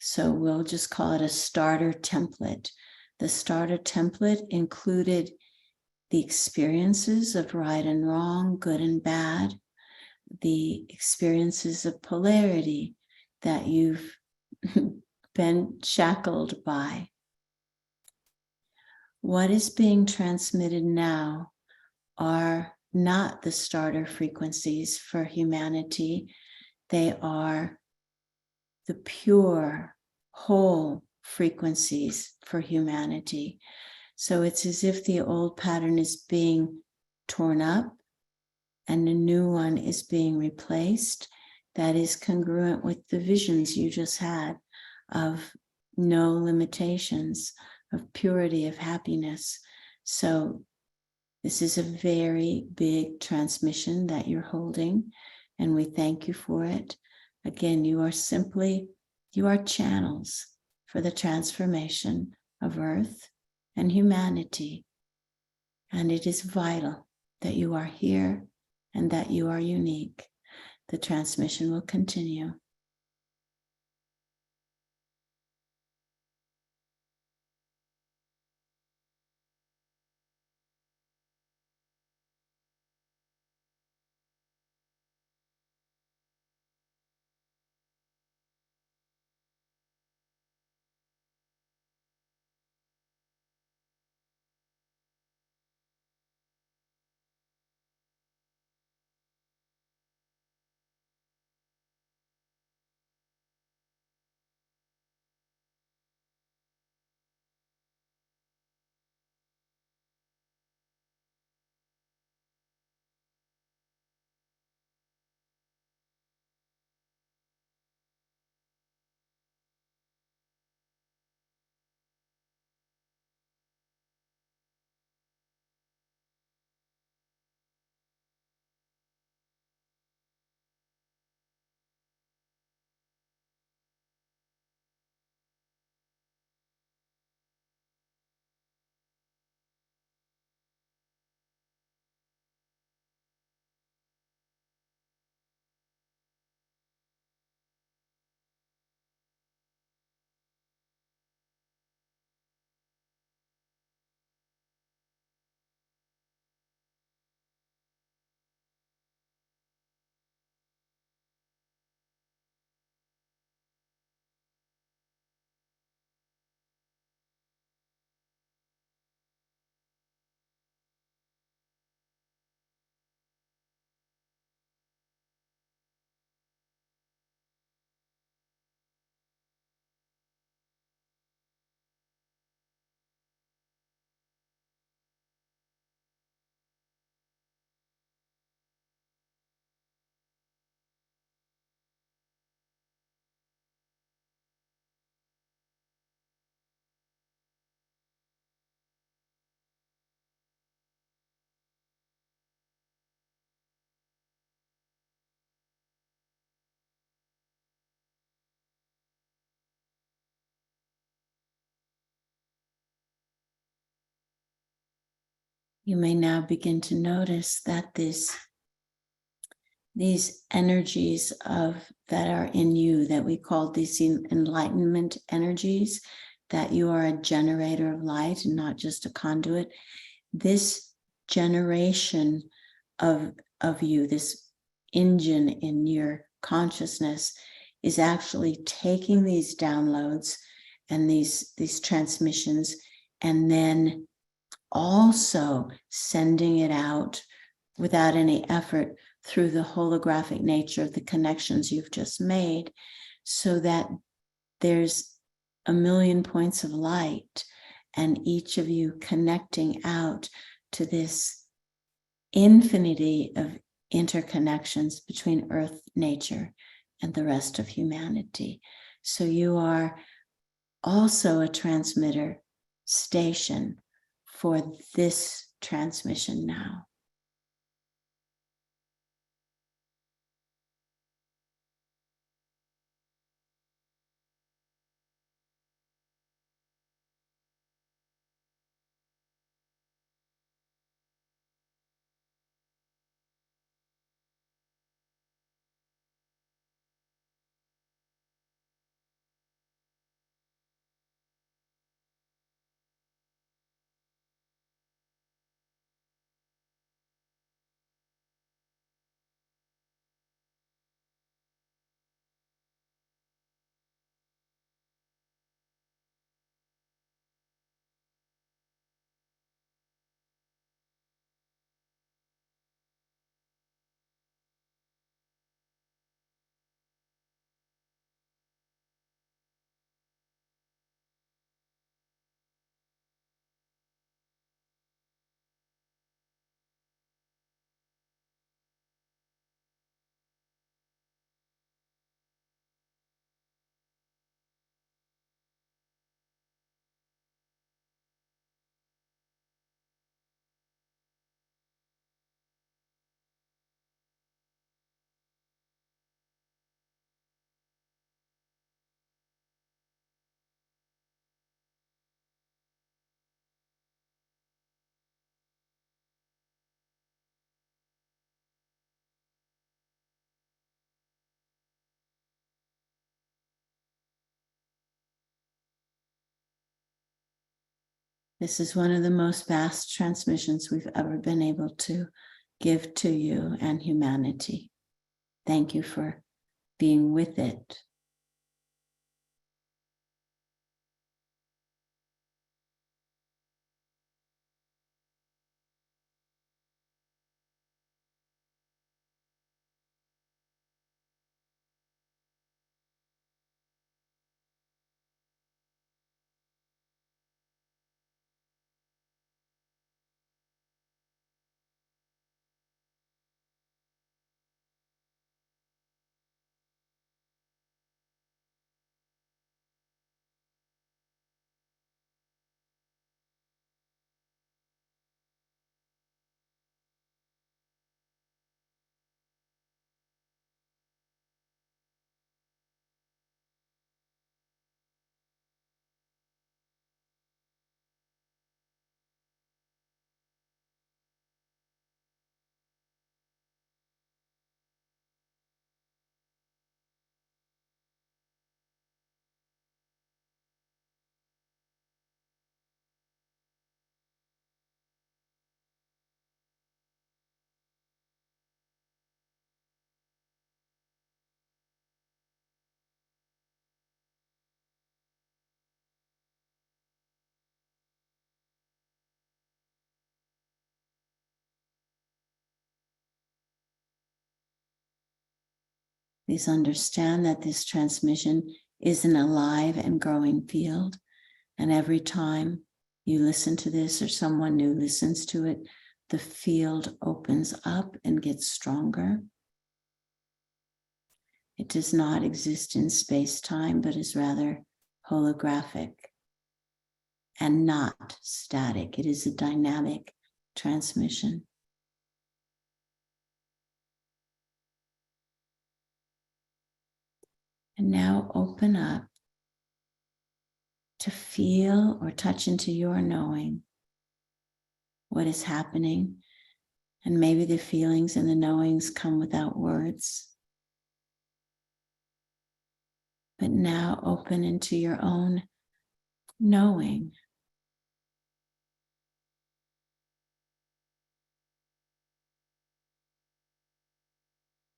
So we'll just call it a starter template. The starter template included the experiences of right and wrong, good and bad, the experiences of polarity that you've been shackled by. What is being transmitted now are not the starter frequencies for humanity. They are the pure, whole frequencies for humanity. So it's as if the old pattern is being torn up and a new one is being replaced that is congruent with the visions you just had of no limitations, of purity, of happiness. So this is a very big transmission that you're holding, and we thank you for it. Again, you are channels for the transformation of Earth and humanity. And it is vital that you are here and that you are unique. The transmission will continue. You may now begin to notice that these energies that are in you, that we call these enlightenment energies, that you are a generator of light and not just a conduit. This generation of you, this engine in your consciousness, is actually taking these downloads and these transmissions, and then also sending it out without any effort through the holographic nature of the connections you've just made, so that there's a million points of light and each of you connecting out to this infinity of interconnections between Earth, nature, and the rest of humanity. So you are also a transmitter station for this transmission now. This is one of the most vast transmissions we've ever been able to give to you and humanity. Thank you for being with it. Please understand that this transmission is an alive and growing field. And every time you listen to this or someone new listens to it, the field opens up and gets stronger. It does not exist in space-time, but is rather holographic and not static. It is a dynamic transmission. And now open up to feel or touch into your knowing what is happening. And maybe the feelings and the knowings come without words. But now open into your own knowing.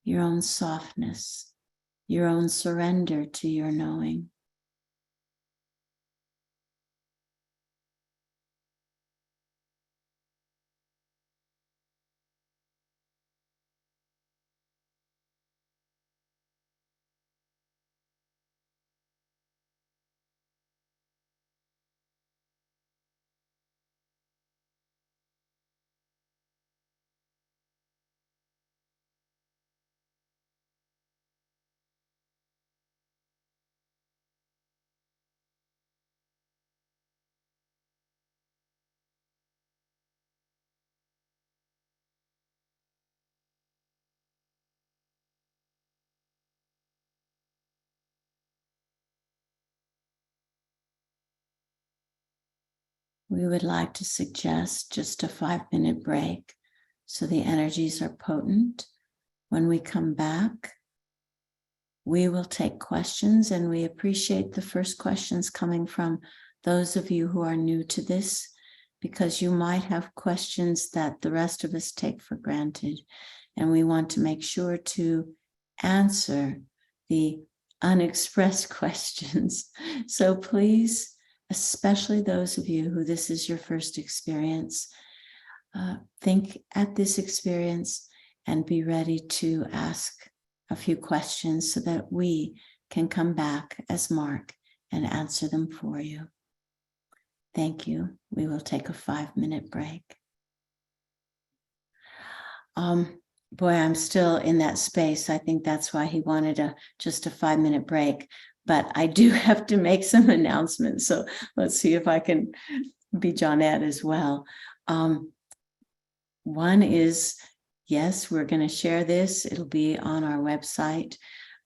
Your own softness, your own surrender to your knowing. we would like to suggest just a 5-minute break so the energies are potent. When we come back, we will take questions, and we appreciate the first questions coming from those of you who are new to this, because you might have questions that the rest of us take for granted, and we want to make sure to answer the unexpressed questions. So please, especially those of you who this is your first experience, think at this experience and be ready to ask a few questions so that we can come back as Mark and answer them for you. Thank you. We will take a 5-minute break. Boy, I'm still in that space. I think that's why he wanted just a 5-minute break. But I do have to make some announcements. So let's see if I can be Johnette as well. One is, yes, we're going to share this. It'll be on our website.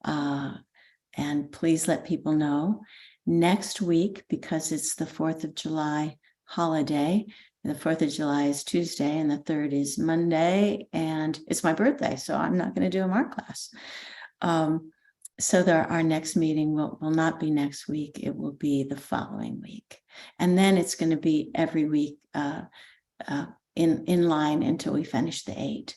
And please let people know. Next week, because it's the 4th of July holiday, the 4th of July is Tuesday and the 3rd is Monday, and it's my birthday, so I'm not going to do a Mark class. So our next meeting will not be next week. It will be the following week. And then it's going to be every week in line until we finish the 8.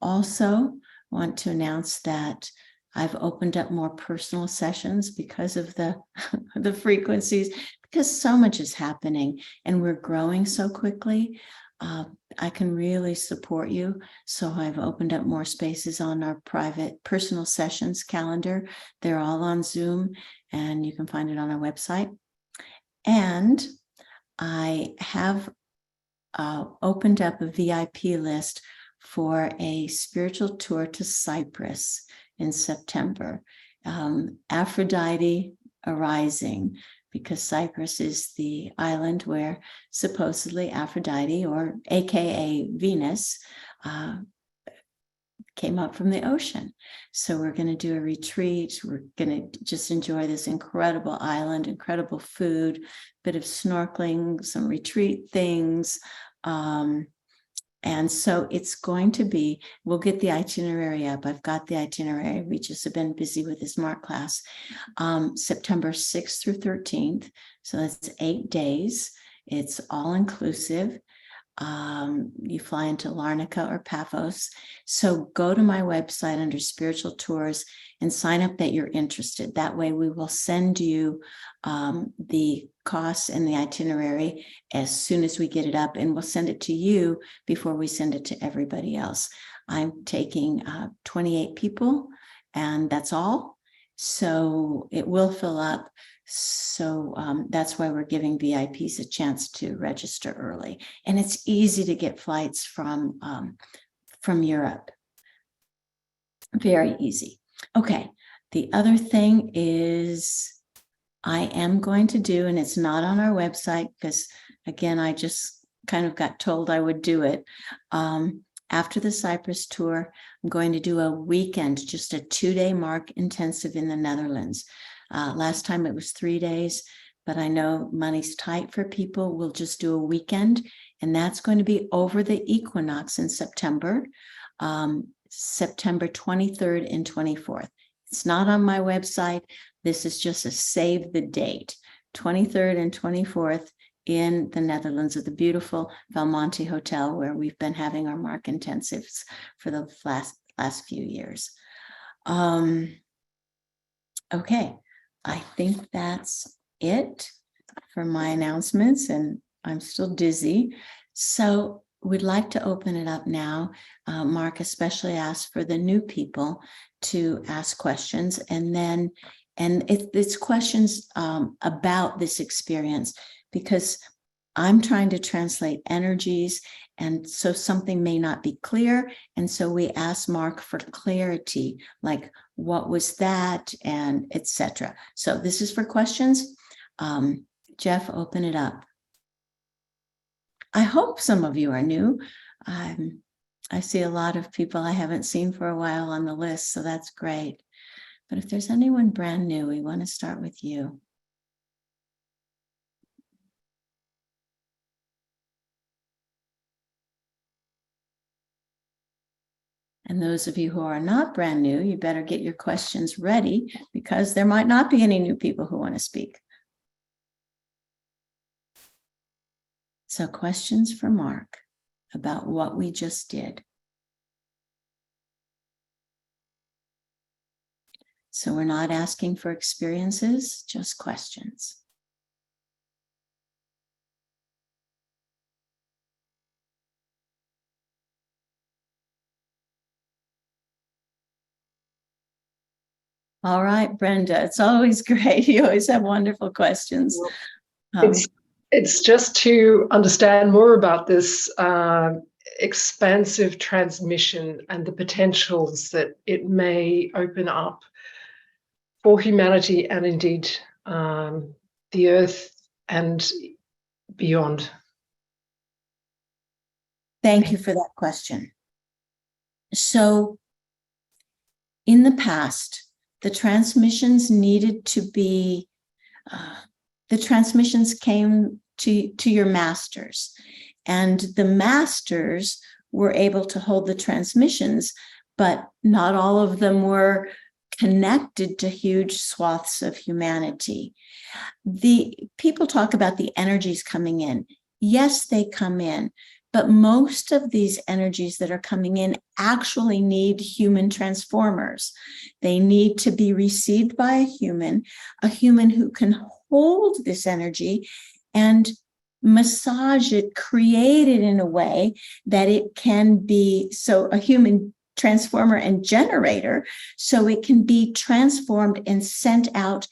Also want to announce that I've opened up more personal sessions because of the frequencies, because so much is happening and we're growing so quickly. I can really support you. So I've opened up more spaces on our private personal sessions calendar. They're all on Zoom and you can find it on our website. And I have opened up a VIP list for a spiritual tour to Cyprus in September. Aphrodite arising, because Cyprus is the island where supposedly Aphrodite, or AKA Venus, came up from the ocean. So we're going to do a retreat. We're going to just enjoy this incredible island, incredible food, bit of snorkeling, some retreat things. And so it's going to be, we'll get the itinerary up. I've got the itinerary. We just have been busy with this Mark class. September 6th through 13th. So that's 8 days. It's all inclusive. You fly into Larnaca or Paphos. So go to my website under spiritual tours and sign up that you're interested. That way we will send you the costs and the itinerary as soon as we get it up, and we'll send it to you before we send it to everybody else. I'm taking 28 people, and that's all. So it will fill up. So that's why we're giving VIPs a chance to register early. And it's easy to get flights from Europe. Very easy. Okay. The other thing is I am going to do, and it's not on our website because, again, I just kind of got told I would do it. After the Cyprus tour, I'm going to do a weekend, just a 2-day Mark intensive in the Netherlands. Last time it was 3 days, but I know money's tight for people. We'll just do a weekend, and that's going to be over the equinox in September, September 23rd and 24th. It's not on my website. This is just a save the date, 23rd and 24th in the Netherlands at the beautiful Valmonte Hotel, where we've been having our Mark intensives for the last few years. Okay. I think that's it for my announcements, and I'm still dizzy. So we'd like to open it up now. Mark especially asked for the new people to ask questions, and it's questions about this experience, because I'm trying to translate energies, and so something may not be clear. And so we asked Mark for clarity, like what was that, and etc. So this is for questions. Jeff, open it up. I hope some of you are new. I see a lot of people I haven't seen for a while on the list, so that's great. But if there's anyone brand new, we want to start with you. And those of you who are not brand new, you better get your questions ready because there might not be any new people who want to speak. So questions for Mark about what we just did. So we're not asking for experiences, just questions. All right, Brenda, it's always great. You always have wonderful questions. It's just to understand more about this expansive transmission and the potentials that it may open up for humanity and indeed the earth and beyond. Thank you for that question. So in the past, the transmissions needed to be, the transmissions came to your masters, and the masters were able to hold the transmissions, but not all of them were connected to huge swaths of humanity. The people talk about the energies coming in. Yes, they come in, but most of these energies that are coming in actually need human transformers. They need to be received by a human who can hold this energy and massage it, create it in a way that it can be, so a human transformer and generator, so it can be transformed and sent out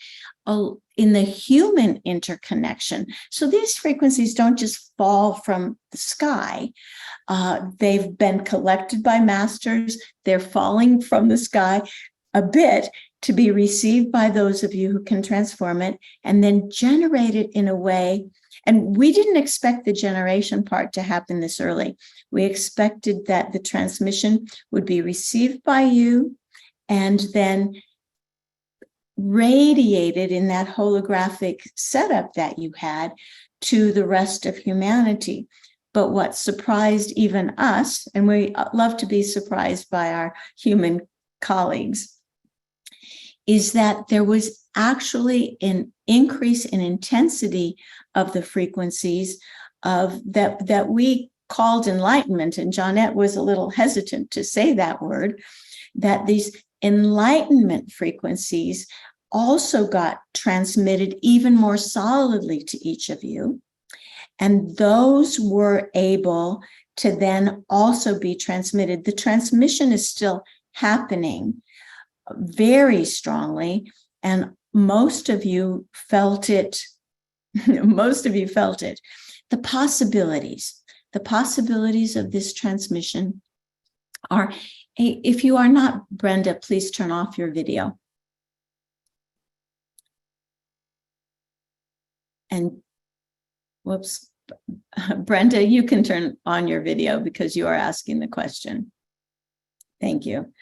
in the human interconnection. So these frequencies don't just fall from the sky. They've been collected by masters. They're falling from the sky a bit to be received by those of you who can transform it and then generate it in a way. And we didn't expect the generation part to happen this early. We expected that the transmission would be received by you and then radiated in that holographic setup that you had to the rest of humanity. But what surprised even us, and we love to be surprised by our human colleagues, is that there was actually an increase in intensity of the frequencies of that we called enlightenment. And Jeanette was a little hesitant to say that word, that these enlightenment frequencies also got transmitted even more solidly to each of you. And those were able to then also be transmitted. The transmission is still happening very strongly, and most of you felt it. Most of you felt it. The possibilities of this transmission are, if you are not, Brenda, please turn off your video. And whoops, Brenda, you can turn on your video because you are asking the question. Thank you.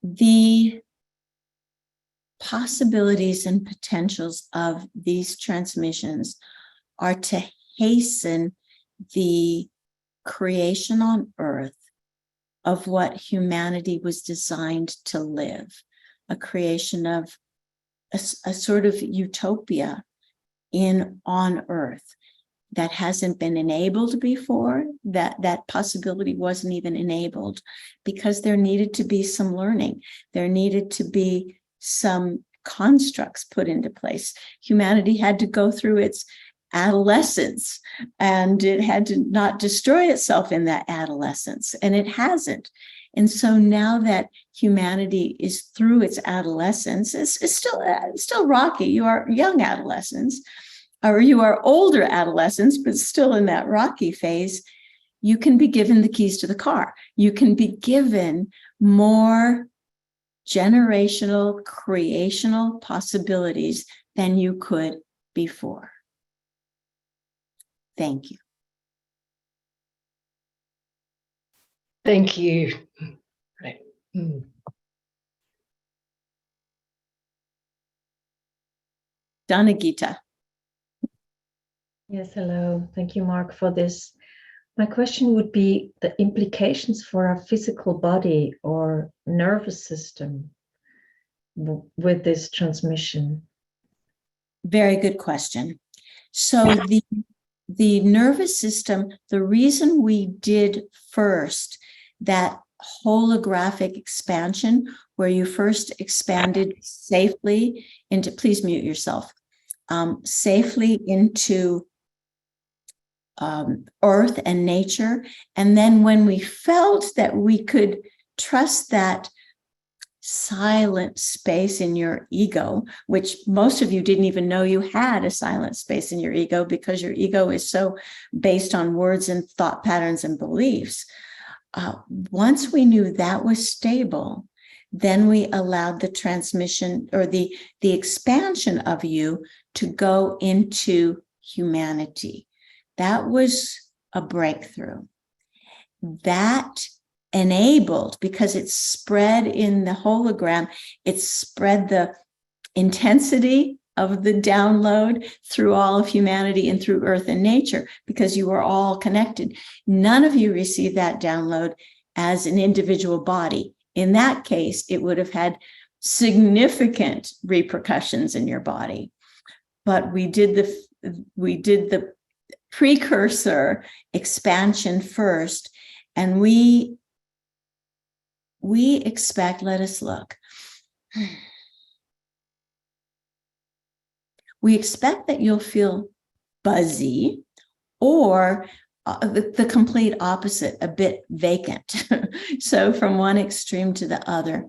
The possibilities and potentials of these transmissions are to hasten the creation on Earth of what humanity was designed to live, a creation of a sort of utopia on Earth that hasn't been enabled before. That possibility wasn't even enabled because there needed to be some learning. There needed to be some constructs put into place. Humanity had to go through its adolescence, and it had to not destroy itself in that adolescence, and it hasn't. And so now that humanity is through its adolescence, it's still rocky. You are young adolescents, or you are older adolescents, but still in that rocky phase. You can be given the keys to the car. You can be given more generational, creational possibilities than you could before. Thank you. Thank you. Right. Donna Gita. Yes, hello. Thank you, Mark, for this My question would be the implications for our physical body or nervous system with this transmission. Very good question. So the nervous system, the reason we did first that holographic expansion, where you first expanded safely into, please mute yourself, safely into earth and nature. And then when we felt that we could trust that silent space in your ego, which most of you didn't even know you had a silent space in your ego, because your ego is so based on words and thought patterns and beliefs. Once we knew that was stable, then we allowed the transmission or the expansion of you to go into humanity. That was a breakthrough. That enabled, because it's spread in the hologram, it's spread the intensity of the download through all of humanity and through earth and nature, because you are all connected. None of you received that download as an individual body. In that case, it would have had significant repercussions in your body. But we did the precursor expansion first, and we expect, let us look. We expect that you'll feel buzzy, or the complete opposite, a bit vacant. So from one extreme to the other.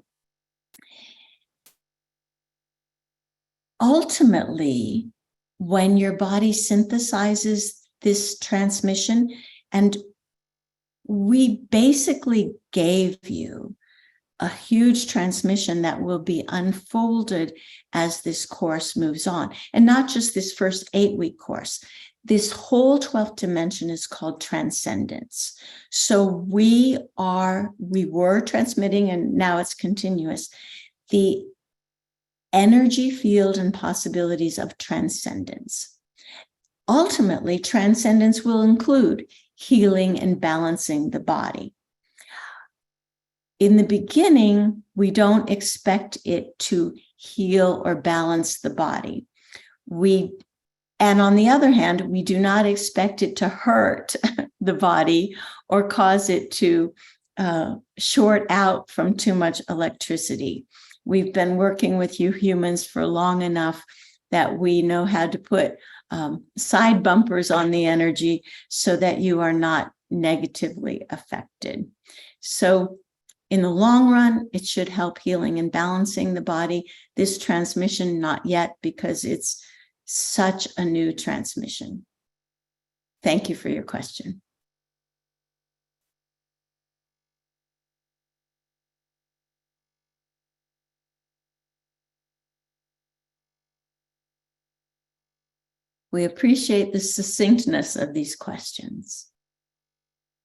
Ultimately, when your body synthesizes this transmission, and we basically gave you a huge transmission that will be unfolded as this course moves on. And not just this first 8-week course. This whole 12th dimension is called Transcendence. So we were transmitting, and now it's continuous, the energy field and possibilities of transcendence. Ultimately, transcendence will include healing and balancing the body. In the beginning, we don't expect it to heal or balance the body. And on the other hand, we do not expect it to hurt the body or cause it to short out from too much electricity. We've been working with you humans for long enough that we know how to put side bumpers on the energy so that you are not negatively affected. So in the long run, it should help healing and balancing the body. This transmission, not yet, because it's such a new transmission. Thank you for your question. We appreciate the succinctness of these questions.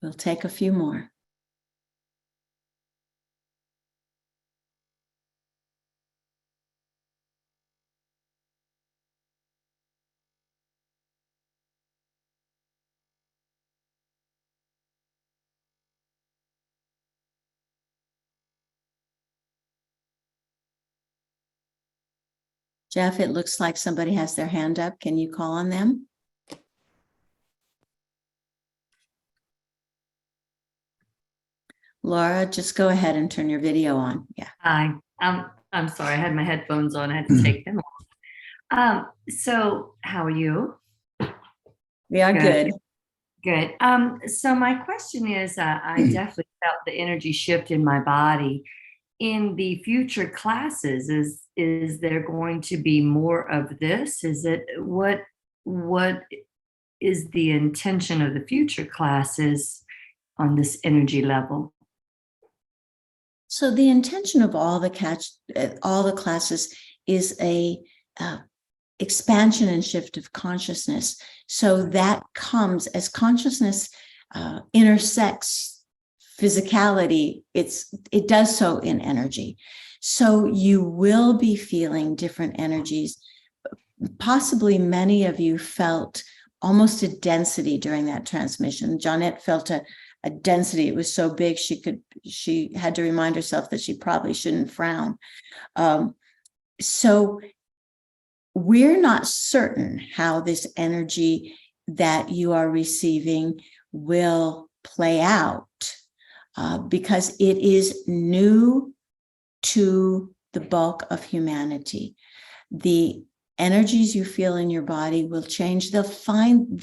We'll take a few more. Jeff, it looks like somebody has their hand up. Can you call on them? Laura, just go ahead and turn your video on. Yeah. Hi, I'm sorry, I had my headphones on, I had to take them off. So how are you? We are good. Good. So my question is, I definitely felt the energy shift in my body. In the future classes, is there going to be more of this? What is the intention of the future classes on this energy level? So the intention of all the classes is a expansion and shift of consciousness. So that comes as consciousness intersects physicality. It does so in energy. So you will be feeling different energies. Possibly many of you felt almost a density during that transmission. Jeanette felt a density. It was so big she had to remind herself that she probably shouldn't frown. So we're not certain how this energy that you are receiving will play out because it is new to the bulk of humanity. The energies you feel in your body will change. They'll find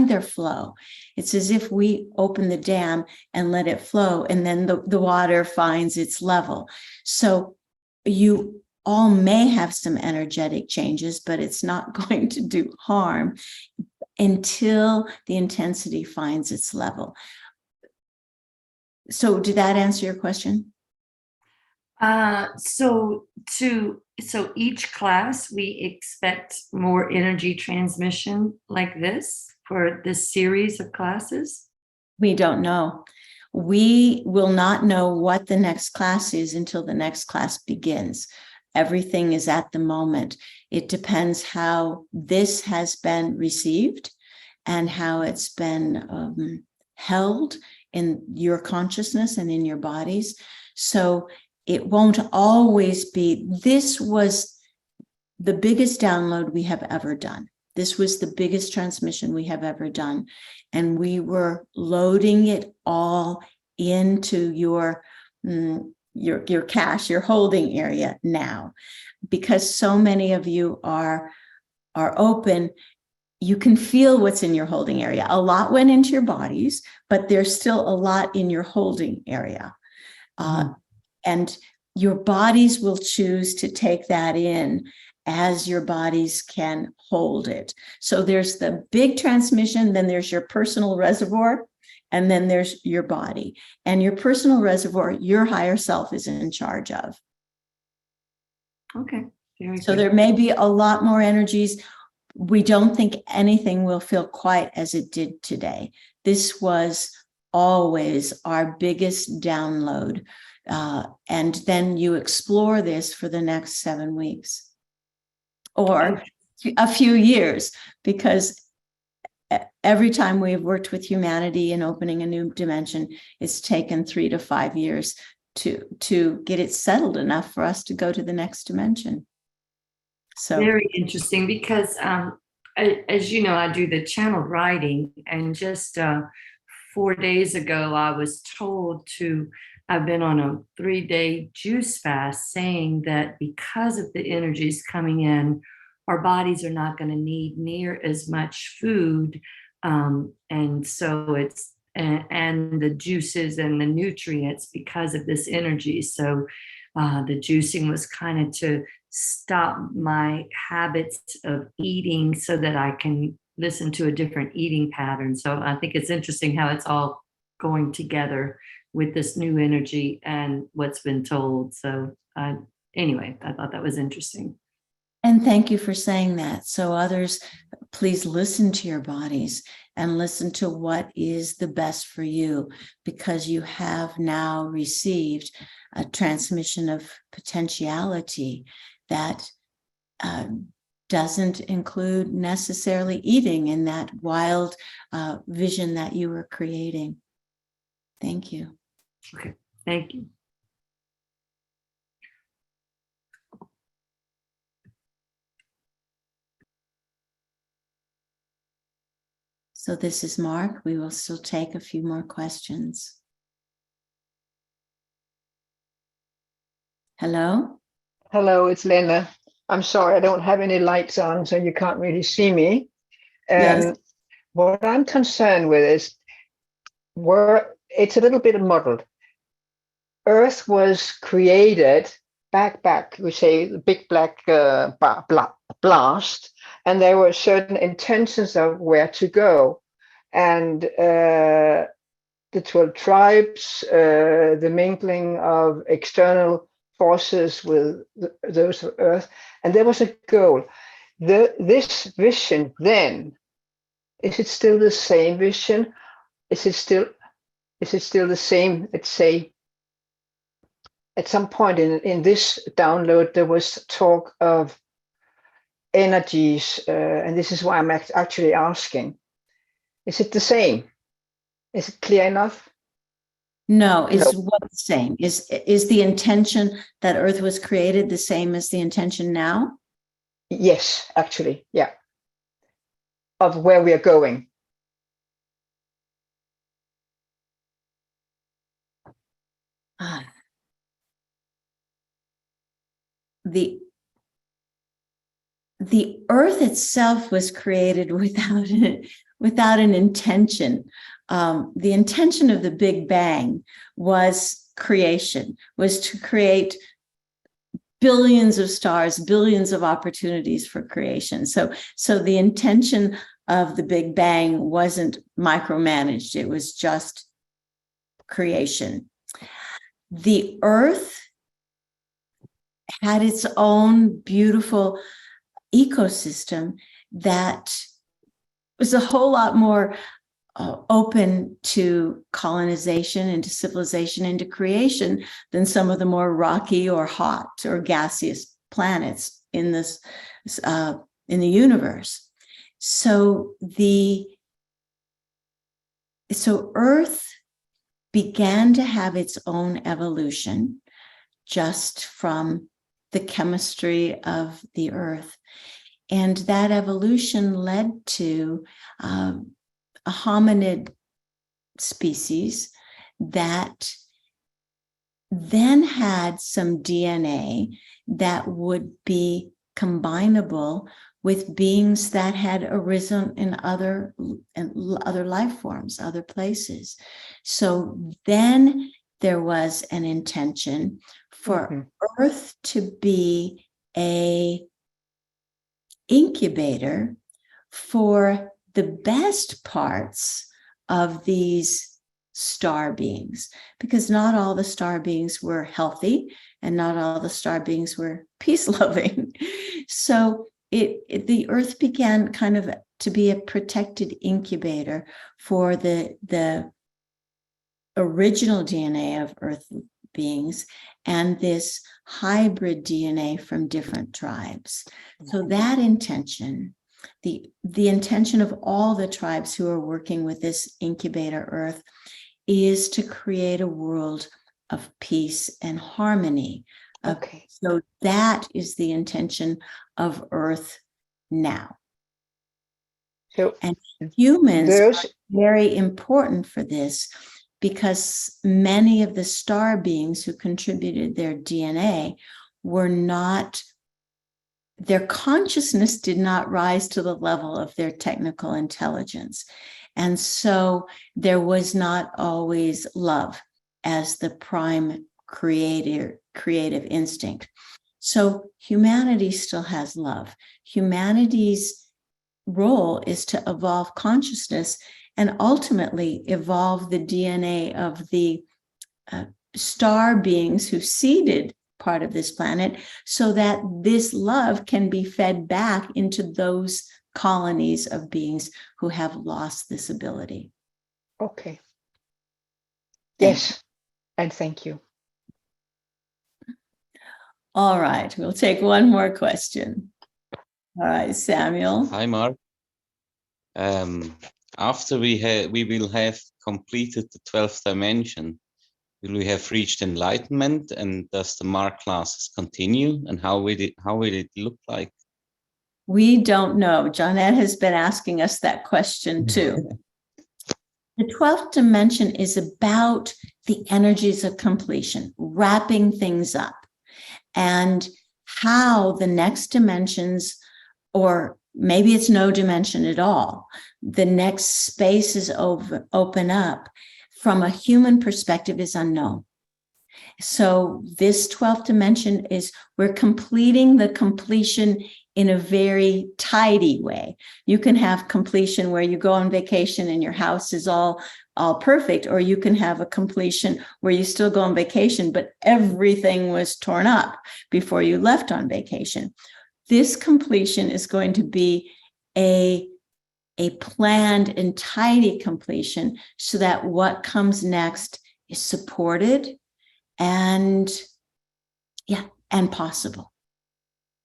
their flow. It's as if we open the dam and let it flow, and then the water finds its level. So you all may have some energetic changes, but it's not going to do harm until the intensity finds its level. So did that answer your question? So each class we expect more energy transmission like this for this series of classes? We don't know. We will not know what the next class is until the next class begins. Everything is at the moment. It depends how this has been received and how it's been held in your consciousness and in your bodies. So it won't always be. This was the biggest download we have ever done. This was the biggest transmission we have ever done. And we were loading it all into your cache, your holding area now. Because so many of you are open, you can feel what's in your holding area. A lot went into your bodies, but there's still a lot in your holding area. And your bodies will choose to take that in as your bodies can hold it. So there's the big transmission, then there's your personal reservoir, and then there's your body. And your personal reservoir, your higher self is in charge of. Okay. Very So good. there may be a lot more energies. We don't think anything will feel quite as it did today. This was always our biggest download. And then you explore this for the next 7 weeks or a few years, because every time we've worked with humanity in opening a new dimension, it's taken 3 to 5 years to get it settled enough for us to go to the next dimension. So very interesting, because as you know, I do the channeled writing, and just 4 days ago, I was told I've been on a 3-day juice fast, saying that because of the energies coming in, our bodies are not going to need near as much food. And so and the juices and the nutrients because of this energy. So the juicing was kind of to stop my habits of eating so that I can listen to a different eating pattern. So I think it's interesting how it's all going together with this new energy and what's been told. So anyway, I thought that was interesting. And thank you for saying that. So others, please listen to your bodies and listen to what is the best for you, because you have now received a transmission of potentiality that doesn't include necessarily eating in that wild vision that you were creating. Thank you. Okay, thank you. So this is Mark. We will still take a few more questions. Hello? Hello, it's Lena. I'm sorry, I don't have any lights on, so you can't really see me. Yes. What I'm concerned with is it's a little bit muddled. Earth was created back, we say the big black blast, and there were certain intentions of where to go. And the 12 tribes, the mingling of external forces with those of Earth, and there was a goal. This vision then, is it still the same vision? Is it still the same? Let's say at some point in this download there was talk of energies, and this is why I'm actually asking, is it the same? Is it clear enough? No, is No. what the same? Is the intention that Earth was created the same as the intention now? Yes, actually, yeah. Of where we are going. The Earth itself was created without an intention. The intention of the Big Bang was creation, was to create billions of stars, billions of opportunities for creation. So the intention of the Big Bang wasn't micromanaged. It was just creation. The Earth had its own beautiful ecosystem that was a whole lot more open to colonization, into civilization, into creation than some of the more rocky or hot or gaseous planets in this in the universe. So Earth began to have its own evolution just from the chemistry of the Earth. And that evolution led to a hominid species that then had some DNA that would be combinable with beings that had arisen in other life forms, other places. So then there was an intention for Earth to be a incubator for the best parts of these star beings, because not all the star beings were healthy and not all the star beings were peace-loving. So the Earth began kind of to be a protected incubator for the original DNA of Earth beings and this hybrid DNA from different tribes. So that intention, the intention of all the tribes who are working with this incubator Earth, is to create a world of peace and harmony. Okay. So that is the intention of Earth now. So and humans those are very important for this, because many of the star beings who contributed their DNA were not, their consciousness did not rise to the level of their technical intelligence. And so there was not always love as the prime creative instinct. So humanity still has love. Humanity's role is to evolve consciousness and ultimately evolve the DNA of the star beings who seeded part of this planet, so that this love can be fed back into those colonies of beings who have lost this ability. okay. Thank Yes, and thank you. All right, we'll take one more question. All right, Samuel. Hi, Mark. After we will have completed the 12th dimension, will we have reached enlightenment, and does the Mark classes continue, and how will it look like? We don't know. Johnette has been asking us that question too. The 12th dimension is about the energies of completion, wrapping things up, and how the next dimensions, or maybe it's no dimension at all, the next spaces open up from a human perspective is unknown. So this 12th dimension is, we're completing the completion in a very tidy way. You can have completion where you go on vacation and your house is all perfect, or you can have a completion where you still go on vacation, but everything was torn up before you left on vacation. This completion is going to be a planned and tidy completion, so that what comes next is supported and possible.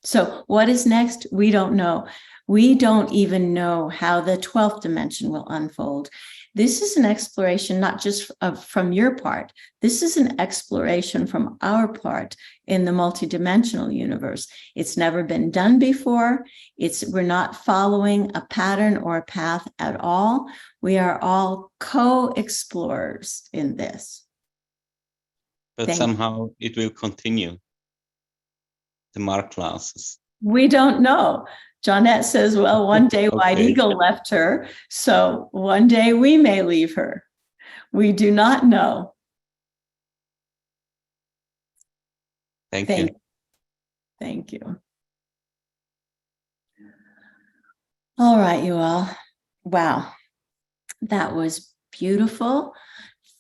So what is next? We don't know. We don't even know how the 12th dimension will unfold. This is an exploration, not just from your part. This is an exploration from our part in the multidimensional universe. It's never been done before. We're not following a pattern or a path at all. We are all co-explorers in this. But somehow it will continue, the Mark classes. We don't know. Jeanette says, well, one day White Okay. Eagle left her, so one day we may leave her. We do not know. Thank you. Thank you. All right, you all. Wow, that was beautiful.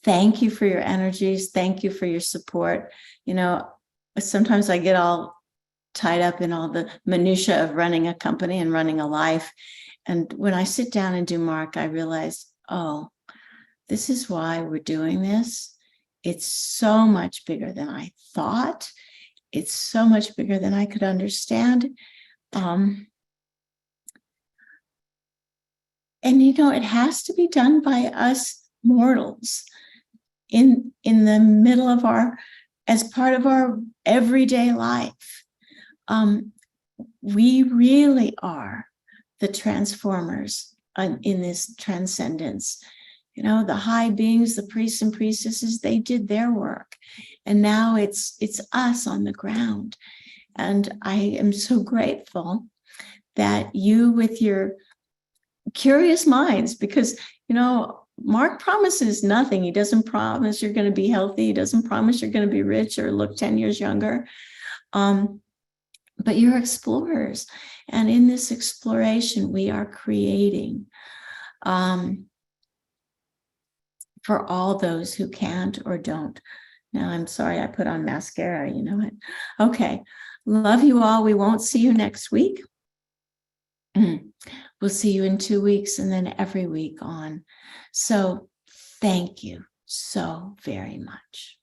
Thank you for your energies. Thank you for your support. You know, sometimes I get all tied up in all the minutia of running a company and running a life. And when I sit down and do Mark, I realize, oh, this is why we're doing this. It's so much bigger than I thought. It's so much bigger than I could understand. And, you know, it has to be done by us mortals in the middle of as part of our everyday life. We really are the transformers in this transcendence. You know, the high beings, the priests and priestesses, they did their work. And now it's us on the ground. And I am so grateful that you, with your curious minds, because, you know, Mark promises nothing. He doesn't promise you're going to be healthy. He doesn't promise you're going to be rich or look 10 years younger. But you're explorers. And in this exploration, we are creating for all those who can't or don't. Now, I'm sorry I put on mascara, you know it. Okay. Love you all. We won't see you next week. We'll see you in 2 weeks and then every week on. So thank you so very much.